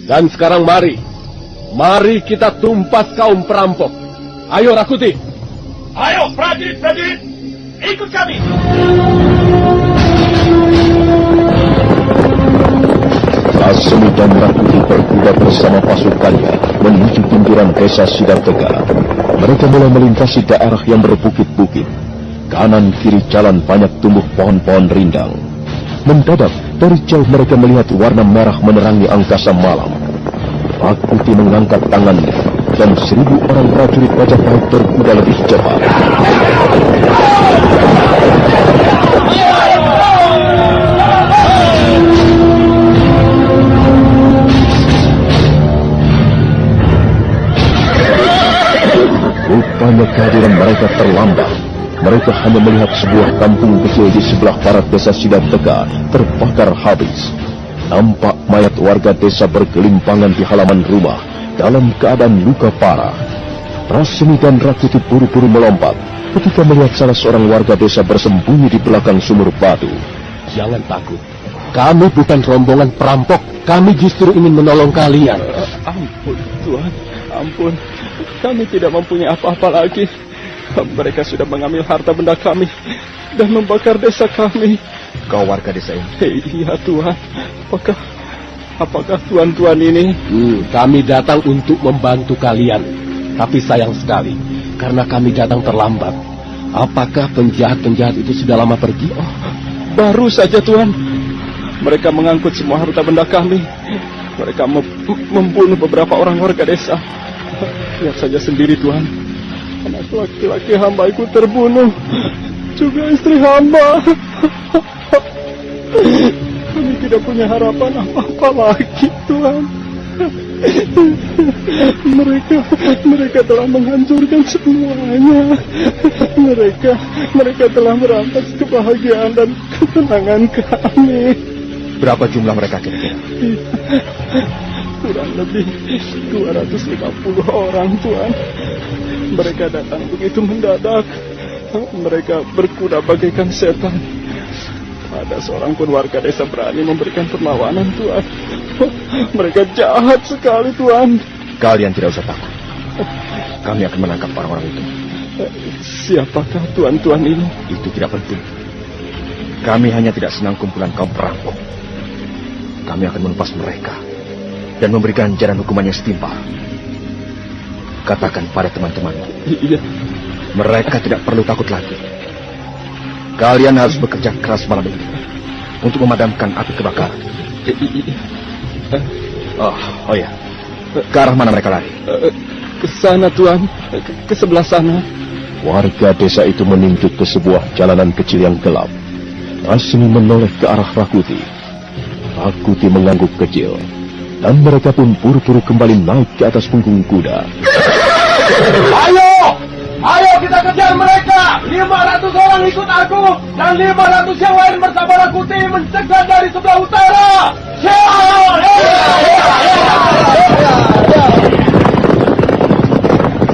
Dan sekarang mari kita tumpas kaum perampok. Ayo Rakuti. Ayo prajurit, ikut kami. Rasmi dan Rakuti berkuda bersama pasukannya menuju pinggiran desa Sidateka. Mereka mulai melintasi daerah yang berbukit-bukit. Kanan kiri jalan banyak tumbuh pohon-pohon rindang. Mendadak dari jauh mereka melihat warna merah menerangi angkasa malam. Rakuti mengangkat tangannya dan 1000 orang prajurit Majapahit berkuda lebih cepat. terlambat. Mereka hanya melihat sebuah kampung kecil di sebelah barat desa Sidateka terbakar habis. Nampak mayat warga desa bergelimpangan di halaman rumah dalam keadaan luka parah. Rasmi dan Rakuti buru-buru melompat ketika melihat salah seorang warga desa bersembunyi di belakang sumur batu. Jangan takut. Kami bukan rombongan perampok. Kami justru ingin menolong kalian. Ampun, Tuhan. Ampun. Kami tidak mempunyai apa-apa lagi. Mereka sudah mengambil harta benda kami dan membakar desa kami. Kau warga desa ini? Iya, Tuhan. Apakah tuan-tuan ini? Kami datang untuk membantu kalian. Tapi sayang sekali, karena kami datang terlambat. Apakah penjahat-penjahat itu sudah lama pergi? Oh, baru saja, Tuan. Mereka mengangkut semua harta benda kami. Mereka membunuh beberapa orang warga desa. Lihat saja sendiri, Tuan. Anak laki-laki hamba ikut terbunuh. Juga istri hamba. Kami tidak punya harapan apa-apa lagi, Tuhan. Mereka telah menghancurkan semuanya. Mereka telah merampas kebahagiaan dan ketenangan kami. Berapa jumlah mereka kira-kira? Kurang lebih 250 orang, Tuan. Mereka datang begitu mendadak. Mereka berkuda bagaikan setan. Ada seorang pun warga desa berani memberikan perlawanan, Tuan. Mereka jahat sekali, Tuan. Kalian tidak usah takut. Kami akan menangkap orang-orang itu. Siapakah tuan-tuan ini? Itu tidak penting. Kami hanya tidak senang kumpulan kaum perampok. Kami akan menumpas mereka dan memberikan jalan hukuman yang setimpal. Katakan pada teman-temanmu. Iya. Mereka tidak perlu takut lagi. Kalian harus bekerja keras malam ini untuk memadamkan api kebakaran. Oh ya. Ke arah mana mereka lari? Ke sana, Tuan. Ke sebelah sana. Warga desa itu menunjuk ke sebuah jalanan kecil yang gelap. Rasmi menoleh ke arah Rakuti. Rakuti mengangguk kecil, dan mereka pun buru-buru kembali naik ke atas punggung kuda. Ayo kita kejar mereka. 500 orang ikut aku, dan 500 yang lain bersama Rakuti mencegah dari sebelah utara.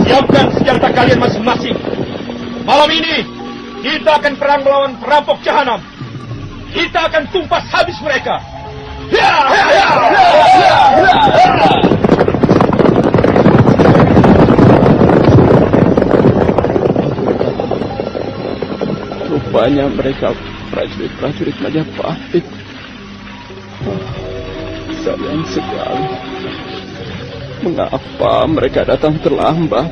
Siapkan senjata kalian masing-masing. Malam ini kita akan perang melawan perampok jahanam. Kita akan tumpas habis mereka. Rupanya mereka prajurit-prajurit Majapahit. Sayang sekali. Mengapa mereka datang terlambat?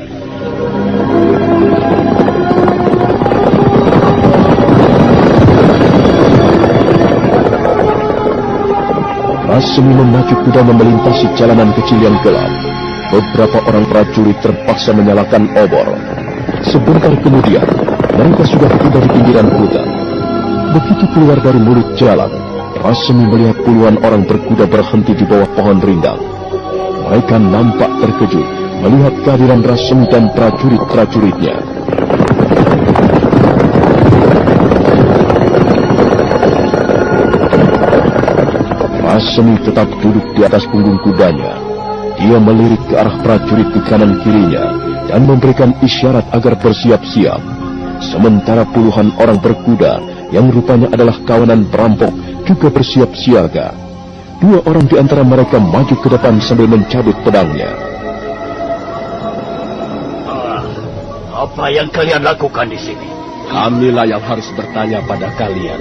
Rasmi memacu kuda melintasi jalanan kecil yang gelap. Beberapa orang prajurit terpaksa menyalakan obor. Sebentar kemudian, mereka sudah tiba di pinggiran hutan. Begitu keluar dari mulut jalan, Rasmi melihat puluhan orang berkuda berhenti di bawah pohon rindang. Mereka nampak terkejut melihat kehadiran Rasmi dan prajurit-prajuritnya. Rasmi tetap duduk di atas punggung kudanya. Dia melirik ke arah prajurit di kanan kirinya dan memberikan isyarat agar bersiap-siap. Sementara puluhan orang berkuda yang rupanya adalah kawanan perampok juga bersiap siaga. 2 orang di antara mereka maju ke depan sambil mencabut pedangnya. Apa yang kalian lakukan di sini? Kamilah yang harus bertanya pada kalian.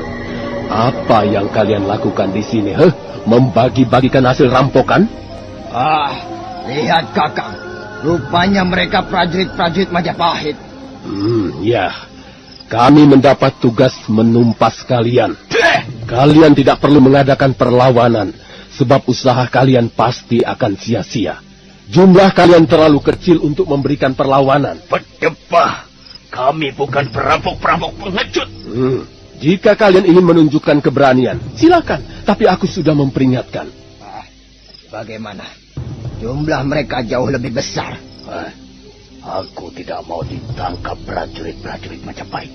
Apa yang kalian lakukan di sini? Membagi-bagikan hasil rampokan? Lihat Kakang. Rupanya mereka prajurit-prajurit Majapahit. Ya. Kami mendapat tugas menumpas kalian. Kalian tidak perlu mengadakan perlawanan, sebab usaha kalian pasti akan sia-sia. Jumlah kalian terlalu kecil untuk memberikan perlawanan. Berdebah. Kami bukan perampok-perampok pengecut. Jika kalian ingin menunjukkan keberanian, silakan. Tapi aku sudah memperingatkan. Bagaimana? Jumlah mereka jauh lebih besar. Aku tidak mau ditangkap prajurit-prajurit Majapahit.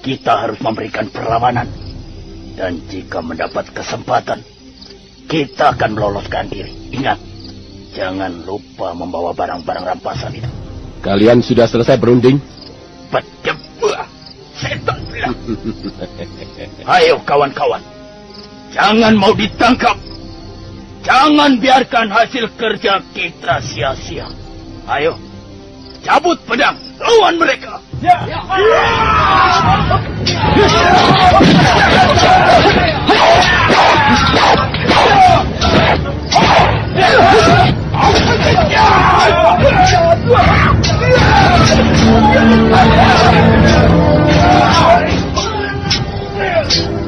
Kita harus memberikan perlawanan. Dan jika mendapat kesempatan, kita akan meloloskan diri. Ingat, jangan lupa membawa barang-barang rampasan itu. Kalian sudah selesai berunding? Berjebak, setan bilang. Ayo kawan-kawan, jangan mau ditangkap. Jangan biarkan hasil kerja kita sia-sia. Ayo, cabut pedang, lawan mereka. Ya.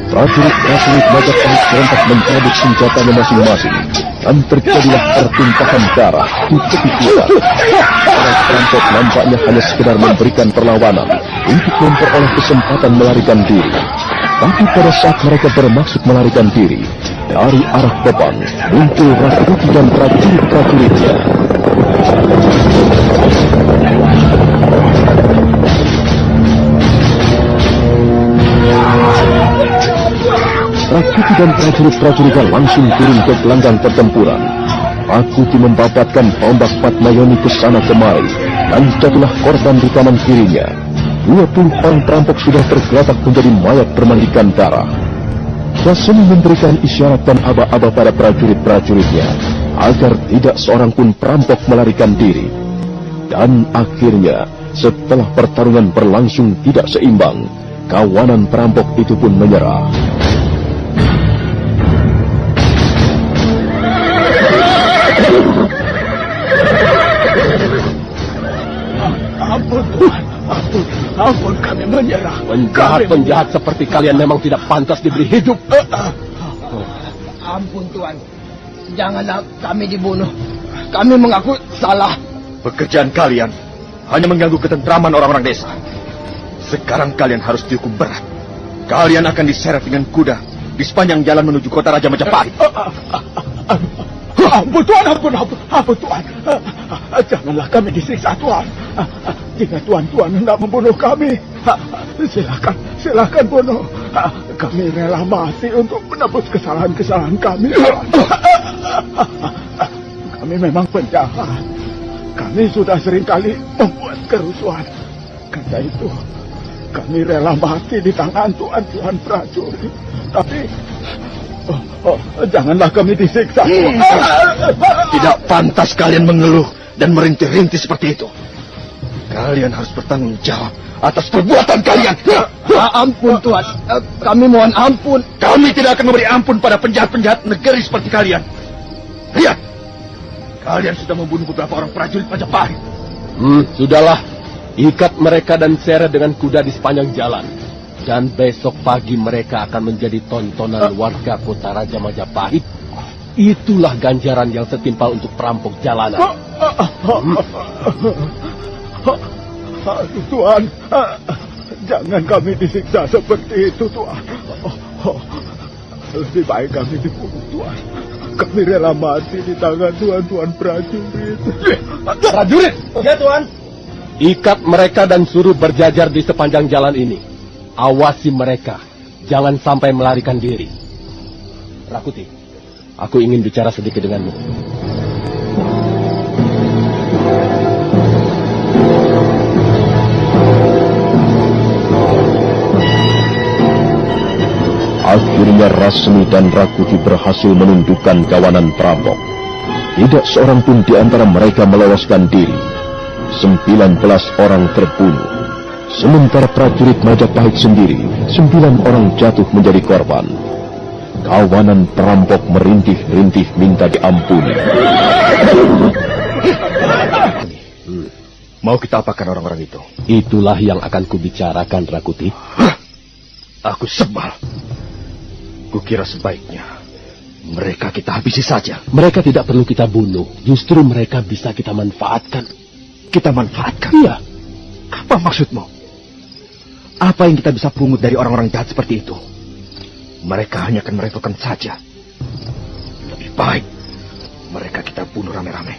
Prajurit-prajurit Majapahit serentak mencabut senjatanya masing-masing, dan terjadilah pertumpahan darah di tepi hutan. Para perampok nampaknya hanya sekedar memberikan perlawanan untuk memperoleh kesempatan melarikan diri. Tapi pada saat mereka bermaksud melarikan diri, dari arah depan muncul Rakuti dan prajurit-prajuritnya. Rakuti dan prajurit-prajuritnya langsung turun ke gelanggang pertempuran. Rakuti membabatkan tombak Patmayoni ke sana kemari, dan jatuhlah korban di tangan kirinya. 20 orang perampok sudah tergeletak menjadi mayat bermandikan darah. Rasemi memberikan isyarat dan aba-aba pada prajurit-prajuritnya agar tidak seorang pun perampok melarikan diri. Dan akhirnya, setelah pertarungan berlangsung tidak seimbang, kawanan perampok itu pun menyerah. Ampun Tuhan, ampun kami menyerah. Penjahat-penjahat seperti kalian memang tidak pantas diberi hidup. Ampun Tuhan, janganlah kami dibunuh. Kami mengaku salah. Pekerjaan kalian hanya mengganggu ketentraman orang-orang desa. Sekarang kalian harus dihukum berat. Kalian akan diseret dengan kuda di sepanjang jalan menuju kota Raja Majapahit. Ampun Tuhan, ampun Tuhan. Janganlah kami disiksa Tuhan. Jika Tuhan hendak membunuh kami, silakan bunuh. Kami rela mati untuk menebus kesalahan-kesalahan kami. Kami memang penjahat. Kami sudah seringkali membuat kerusuhan. Karena itu, kami rela mati di tangan Tuhan prajurit. Tapi janganlah kami disiksa. Tidak pantas kalian mengeluh dan merintih-rintih seperti itu. Kalian harus bertanggung jawab atas perbuatan kalian. Ampun Tuhan, kami mohon ampun. Kami tidak akan memberi ampun pada penjahat-penjahat negeri seperti kalian. Lihat, kalian sudah membunuh beberapa orang prajurit Majapahit. Sudahlah, ikat mereka dan seret dengan kuda di sepanjang jalan. Dan besok pagi mereka akan menjadi tontonan warga kota Raja Majapahit. Itulah ganjaran yang setimpal untuk perampok jalanan. Tuhan, jangan kami disiksa seperti itu, Tuhan. Lebih baik kami dibunuh, Tuhan. Kami rela mati di tangan Tuhan prajurit. Prajurit! Ya, Tuhan. Ikat mereka dan suruh berjajar di sepanjang jalan ini. Awasi mereka, jangan sampai melarikan diri. Rakuti, aku ingin bicara sedikit denganmu. Akhirnya Rasmi dan Rakuti berhasil menundukkan kawanan perampok. Tidak seorang pun di antara mereka meloloskan diri. 19 orang terbunuh. Sementara prajurit Majapahit sendiri, 9 orang jatuh menjadi korban. Kawanan perampok merintih-rintih minta diampuni. Mau kita apakan orang-orang itu? Itulah yang akan kubicarakan, Rakuti. Aku sebal. Kukira sebaiknya mereka kita habisi saja. Mereka tidak perlu kita bunuh. Justru mereka bisa kita manfaatkan. Kita manfaatkan? Iya. Apa maksudmu? Apa yang kita bisa pungut dari orang-orang jahat seperti itu? Mereka hanya akan merepotkan saja. Lebih baik mereka kita bunuh rame-rame.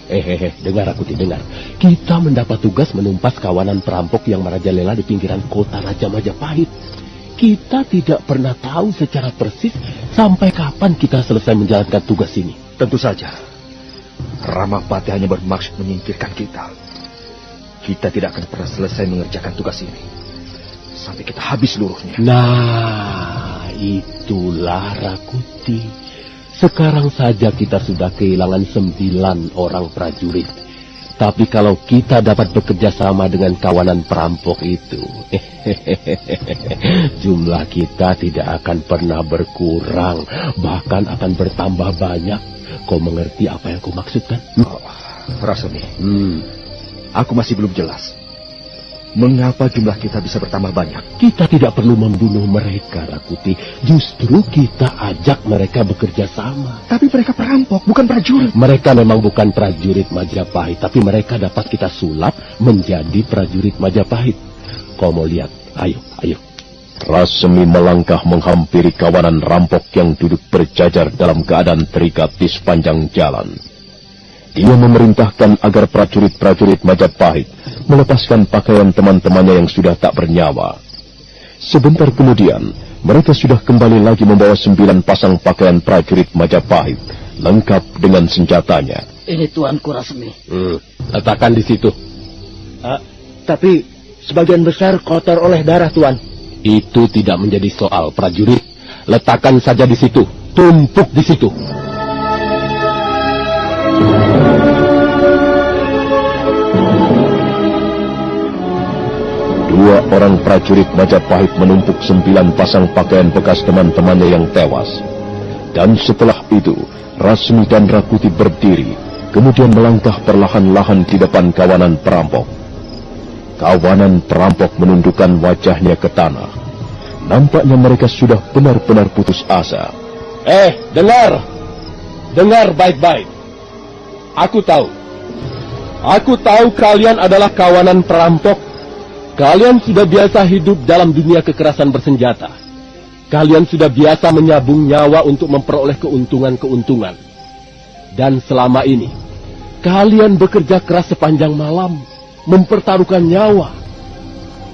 Dengar Rakuti, dengar. Kita mendapat tugas menumpas kawanan perampok yang merajalela di pinggiran kota Raja Majapahit. Kita tidak pernah tahu secara persis sampai kapan kita selesai menjalankan tugas ini. Tentu saja, Ramapati hanya bermaksud menyingkirkan kita. Kita tidak akan pernah selesai mengerjakan tugas ini sampai kita habis seluruhnya. Nah, itulah Rakuti. Sekarang saja kita sudah kehilangan 9 orang prajurit. Tapi kalau kita dapat bekerja sama dengan kawanan perampok itu, jumlah kita tidak akan pernah berkurang, bahkan akan bertambah banyak. Kau mengerti apa yang kau maksudkan? Rasmi, aku masih belum jelas. Mengapa jumlah kita bisa bertambah banyak? Kita tidak perlu membunuh mereka, Rakuti. Justru kita ajak mereka bekerja sama. Tapi mereka perampok, bukan prajurit. Mereka memang bukan prajurit Majapahit, tapi mereka dapat kita sulap menjadi prajurit Majapahit. Kau mau lihat? Ayo. Rasmi melangkah menghampiri kawanan rampok yang duduk berjajar dalam keadaan terikat di sepanjang jalan. Dia memerintahkan agar prajurit-prajurit Majapahit melepaskan pakaian teman-temannya yang sudah tak bernyawa. Sebentar kemudian, mereka sudah kembali lagi membawa 9 pasang pakaian prajurit Majapahit, lengkap dengan senjatanya. Ini Tuanku Rasmi. Letakkan di situ. Tapi sebagian besar kotor oleh darah, Tuan. Itu tidak menjadi soal, prajurit. Letakkan saja di situ. Tumpuk di situ. Dua orang prajurit Majapahit menumpuk 9 pasang pakaian bekas teman-temannya yang tewas. Dan setelah itu, Rasmi dan Rakuti berdiri, kemudian melangkah perlahan-lahan di depan kawanan perampok. Kawanan perampok menundukkan wajahnya ke tanah. Nampaknya mereka sudah benar-benar putus asa. Dengar! Dengar baik-baik. Aku tahu kalian adalah kawanan perampok. Kalian sudah biasa hidup dalam dunia kekerasan bersenjata. Kalian sudah biasa menyabung nyawa untuk memperoleh keuntungan-keuntungan. Dan selama ini, kalian bekerja keras sepanjang malam, mempertaruhkan nyawa.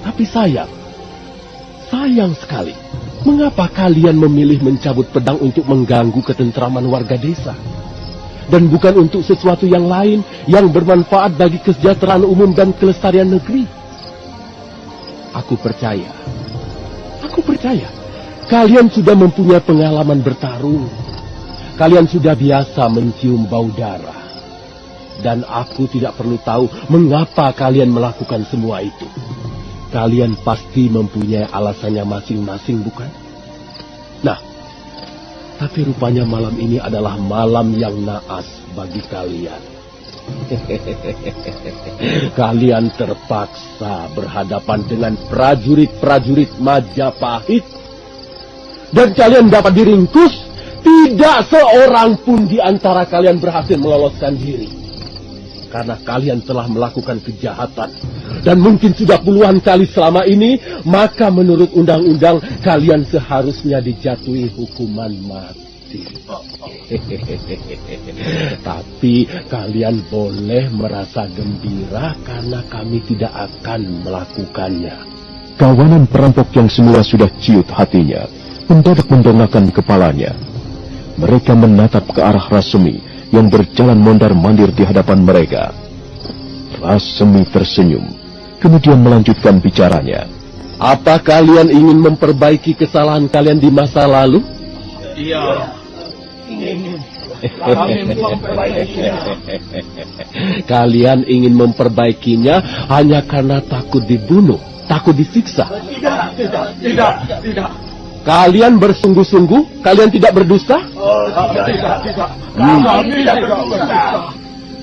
Tapi sayang sekali, mengapa kalian memilih mencabut pedang untuk mengganggu ketentraman warga desa? Dan bukan untuk sesuatu yang lain yang bermanfaat bagi kesejahteraan umum dan kelestarian negeri. Aku percaya, kalian sudah mempunyai pengalaman bertarung. Kalian sudah biasa mencium bau darah. Dan aku tidak perlu tahu mengapa kalian melakukan semua itu. Kalian pasti mempunyai alasannya masing-masing, bukan? Nah, tapi rupanya malam ini adalah malam yang naas bagi kalian. Kalian terpaksa berhadapan dengan prajurit-prajurit Majapahit. Dan kalian dapat diringkus. Tidak seorang pun di antara kalian berhasil meloloskan diri. Karena kalian telah melakukan kejahatan. Dan mungkin sudah puluhan kali selama ini. Maka menurut undang-undang kalian seharusnya dijatuhi hukuman mati. Tapi kalian boleh merasa gembira karena kami tidak akan melakukannya. Kawanan perampok yang semula sudah ciut hatinya mendadak mendongakkan kepalanya. Mereka menatap ke arah Rasmi yang berjalan mondar-mandir di hadapan mereka. Rasmi tersenyum, kemudian melanjutkan bicaranya. Apa kalian ingin memperbaiki kesalahan kalian di masa lalu? Iya. Kalian ingin memperbaikinya hanya karena takut dibunuh, takut disiksa. Tidak. Kalian bersungguh-sungguh? Kalian tidak berdusta? Tidak.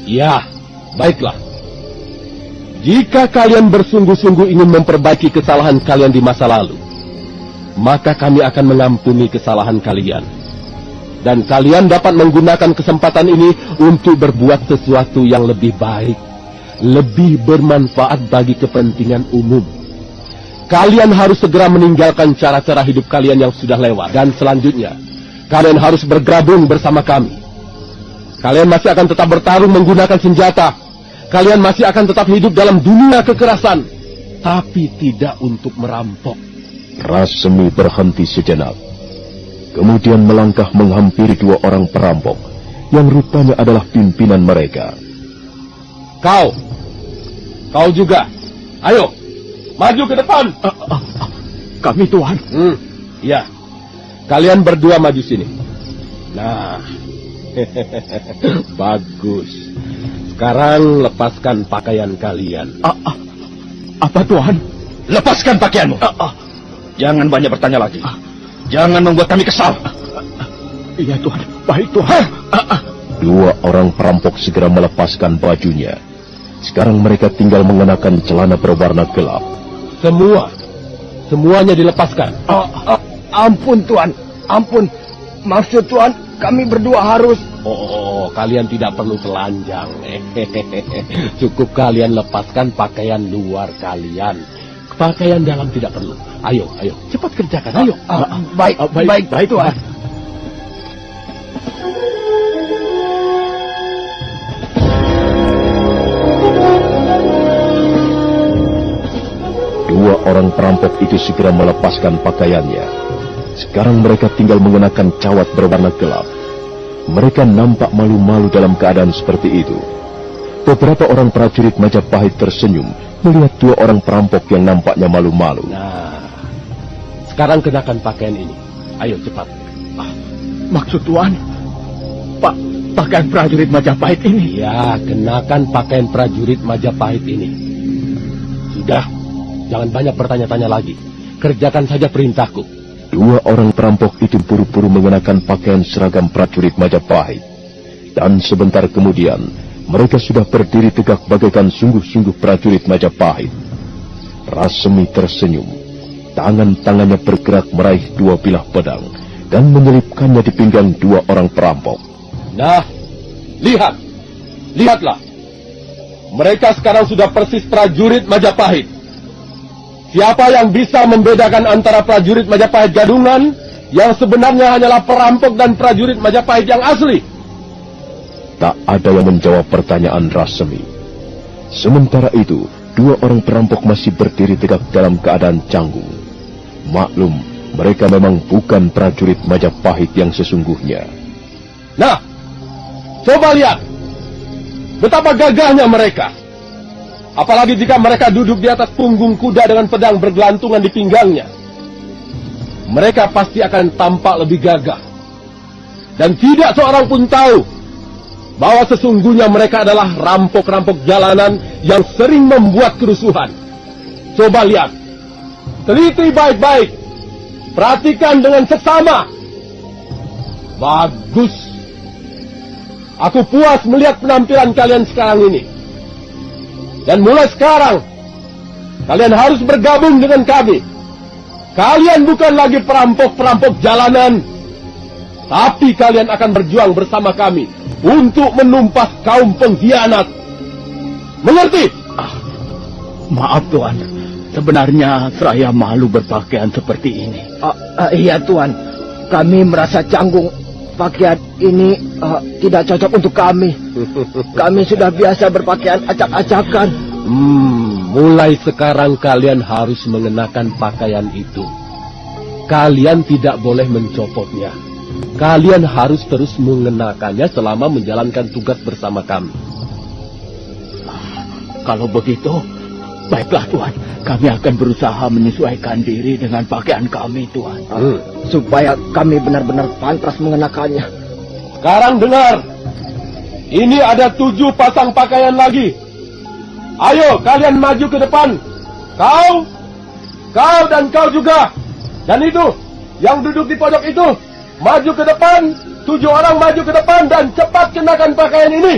Ya, baiklah. Jika kalian bersungguh-sungguh ingin memperbaiki kesalahan kalian di masa lalu, maka kami akan mengampuni kesalahan kalian. Dan kalian dapat menggunakan kesempatan ini untuk berbuat sesuatu yang lebih baik, lebih bermanfaat bagi kepentingan umum. Kalian harus segera meninggalkan cara-cara hidup kalian yang sudah lewat. Dan selanjutnya, kalian harus bergabung bersama kami. Kalian masih akan tetap bertarung menggunakan senjata. Kalian masih akan tetap hidup dalam dunia kekerasan. Tapi tidak untuk merampok. Rasemi berhenti sejenak. Kemudian melangkah menghampiri dua orang perampok yang rupanya adalah pimpinan mereka. Kau juga. Ayo, maju ke depan. Kami, Tuan. Ya, kalian berdua maju sini. Nah, bagus. Sekarang lepaskan pakaian kalian. Apa, Tuan? Lepaskan pakaianmu. Jangan banyak bertanya lagi. Jangan membuat kami kesal. Iya, Tuan. Baik, Tuan. Dua orang perampok segera melepaskan bajunya. Sekarang mereka tinggal mengenakan celana berwarna gelap. Semuanya dilepaskan. Ampun, Tuan. Ampun. Maksud Tuan, kami berdua harus... Oh, kalian tidak perlu telanjang. Cukup kalian lepaskan pakaian luar kalian. Pakaian dalam tidak perlu. Ayo, cepat kerjakan. Ayo. Baik, Tuan. Dua orang perampok itu segera melepaskan pakaiannya. Sekarang mereka tinggal mengenakan cawat berwarna gelap. Mereka nampak malu-malu dalam keadaan seperti itu. Beberapa orang prajurit Majapahit tersenyum melihat dua orang perampok yang nampaknya malu-malu. Nah, sekarang kenakan pakaian ini. Ayo cepat. Maksud Tuan, pakaian prajurit Majapahit ini? Ya, kenakan pakaian prajurit Majapahit ini. Sudah, jangan banyak bertanya-tanya lagi. Kerjakan saja perintahku. Dua orang perampok itu buru-buru mengenakan pakaian seragam prajurit Majapahit. Dan sebentar kemudian, mereka sudah berdiri tegak bagaikan sungguh-sungguh prajurit Majapahit. Rasemi tersenyum. Tangan-tangannya bergerak meraih dua bilah pedang dan menyelipkannya di pinggang dua orang perampok. Nah, lihatlah. Mereka sekarang sudah persis prajurit Majapahit. Siapa yang bisa membedakan antara prajurit Majapahit gadungan yang sebenarnya hanyalah perampok dan prajurit Majapahit yang asli? Tak ada yang menjawab pertanyaan Rasemi. Sementara itu, dua orang perampok masih berdiri tegak dalam keadaan canggung. Maklum, mereka memang bukan prajurit Majapahit yang sesungguhnya. Nah, coba lihat betapa gagahnya mereka. Apalagi jika mereka duduk di atas punggung kuda dengan pedang bergelantungan di pinggangnya. Mereka pasti akan tampak lebih gagah. Dan tidak seorang pun tahu bahwa sesungguhnya mereka adalah rampok-rampok jalanan yang sering membuat kerusuhan. Coba lihat. Teliti baik-baik. Perhatikan dengan seksama. Bagus. Aku puas melihat penampilan kalian sekarang ini. Dan mulai sekarang, kalian harus bergabung dengan kami. Kalian bukan lagi perampok-perampok jalanan, tapi kalian akan berjuang bersama kami untuk menumpas kaum pengkhianat. Mengerti? Maaf, Tuan. Sebenarnya saya malu berpakaian seperti ini. Iya, Tuan. Kami merasa canggung. Pakaian ini tidak cocok untuk kami. Kami sudah biasa berpakaian acak-acakan. Mulai sekarang kalian harus mengenakan pakaian itu. Kalian tidak boleh mencopotnya. Kalian harus terus mengenakannya selama menjalankan tugas bersama kami. Kalau begitu, baiklah, Tuan. Kami akan berusaha menyesuaikan diri dengan pakaian kami, Tuan. Supaya kami benar-benar pantas mengenakannya. Sekarang dengar. Ini ada 7 pasang pakaian lagi. Ayo, kalian maju ke depan. Kau dan kau juga. Dan itu, yang duduk di pojok itu, maju ke depan. 7 orang maju ke depan dan cepat kenakan pakaian ini.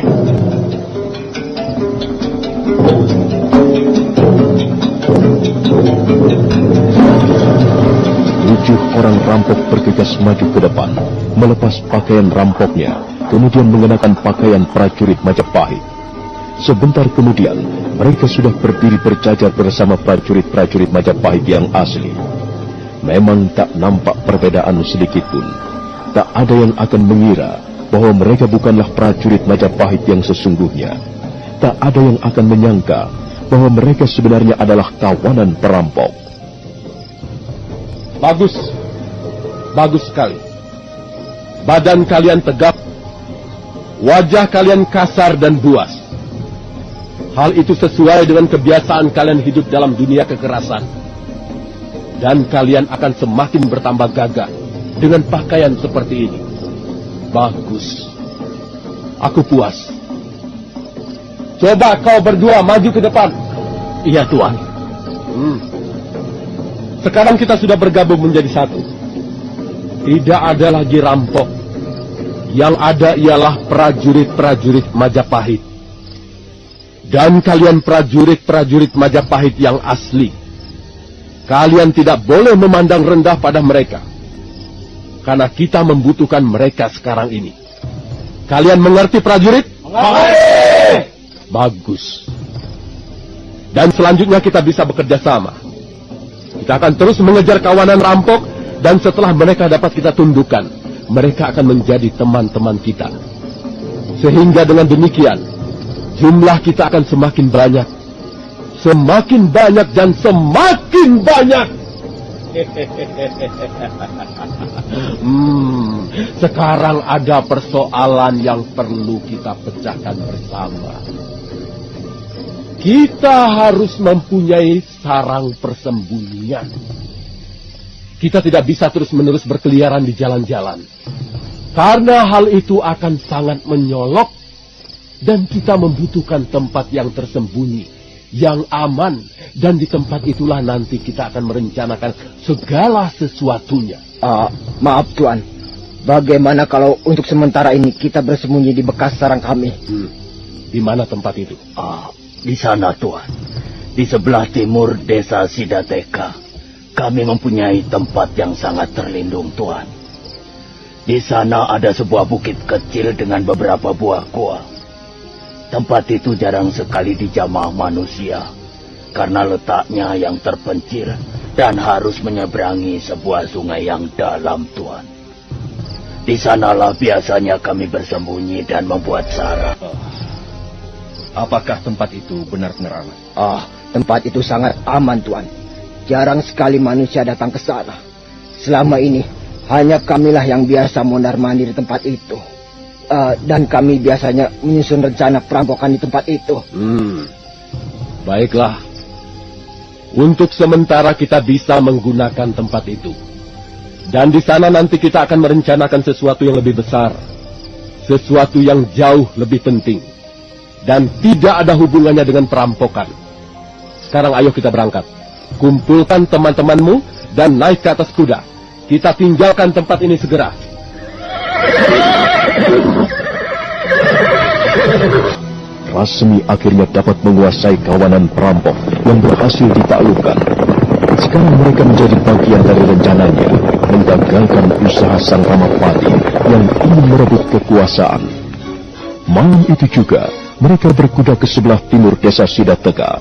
Tujuh orang rampok bergegas maju ke depan, melepas pakaian rampoknya, kemudian mengenakan pakaian prajurit Majapahit. Sebentar kemudian, mereka sudah berdiri berjajar bersama prajurit-prajurit Majapahit yang asli. Memang tak nampak perbedaan sedikit pun. Tak ada yang akan mengira bahwa mereka bukanlah prajurit Majapahit yang sesungguhnya. Tak ada yang akan menyangka bahwa mereka sebenarnya adalah kawanan perampok. Bagus. Bagus sekali. Badan kalian tegap, wajah kalian kasar dan buas. Hal itu sesuai dengan kebiasaan kalian hidup dalam dunia kekerasan. Dan kalian akan semakin bertambah gagah dengan pakaian seperti ini. Bagus. Aku puas. Coba kau berdua maju ke depan. Iya, Tuan. Sekarang kita sudah bergabung menjadi satu. Tidak ada lagi rampok. Yang ada ialah prajurit-prajurit Majapahit. Dan kalian prajurit-prajurit Majapahit yang asli. Kalian tidak boleh memandang rendah pada mereka. Karena kita membutuhkan mereka sekarang ini. Kalian mengerti, prajurit? Mengerti! Bagus. Dan selanjutnya kita bisa bekerja sama. Kita akan terus mengejar kawanan rampok, dan setelah mereka dapat kita tundukkan, mereka akan menjadi teman-teman kita. Sehingga dengan demikian, jumlah kita akan semakin banyak. Semakin banyak dan semakin banyak. Sekarang ada persoalan yang perlu kita pecahkan bersama. Kita harus mempunyai sarang persembunyian. Kita tidak bisa terus-menerus berkeliaran di jalan-jalan. Karena hal itu akan sangat menyolok. Dan kita membutuhkan tempat yang tersembunyi, yang aman. Dan di tempat itulah nanti kita akan merencanakan segala sesuatunya. Maaf, Tuan. Bagaimana kalau untuk sementara ini kita bersembunyi di bekas sarang kami? Di mana tempat itu? Di sana, Tuan. Di sebelah timur desa Sidateka. Kami mempunyai tempat yang sangat terlindung, Tuan. Di sana ada sebuah bukit kecil dengan beberapa buah goa. Tempat itu jarang sekali dijamah manusia. Karena letaknya yang terpencil dan harus menyeberangi sebuah sungai yang dalam, Tuan. Di sanalah biasanya kami bersembunyi dan membuat sarang. Apakah tempat itu benar-benar aman? Tempat itu sangat aman, Tuan. Jarang sekali manusia datang ke sana. Selama ini, hanya kamilah yang biasa mondar-mandir di tempat itu. Dan kami biasanya menyusun rencana perampokan di tempat itu. Baiklah. Untuk sementara kita bisa menggunakan tempat itu. Dan di sana nanti kita akan merencanakan sesuatu yang lebih besar. Sesuatu yang jauh lebih penting. Dan tidak ada hubungannya dengan perampokan. Sekarang ayo kita berangkat. Kumpulkan teman-temanmu dan naik ke atas kuda. Kita tinggalkan tempat ini segera. Rasmi akhirnya dapat menguasai kawanan perampok yang berhasil ditaklukkan. Sekarang mereka menjadi bagian dari rencananya menggagalkan usaha Sang Ramapati yang ingin merebut kekuasaan. Malam itu juga mereka berkuda ke sebelah timur desa Sidateka.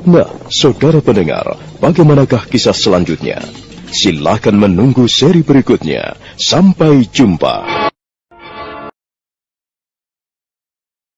Nah, saudara pendengar, bagaimanakah kisah selanjutnya? Silakan menunggu seri berikutnya. Sampai jumpa.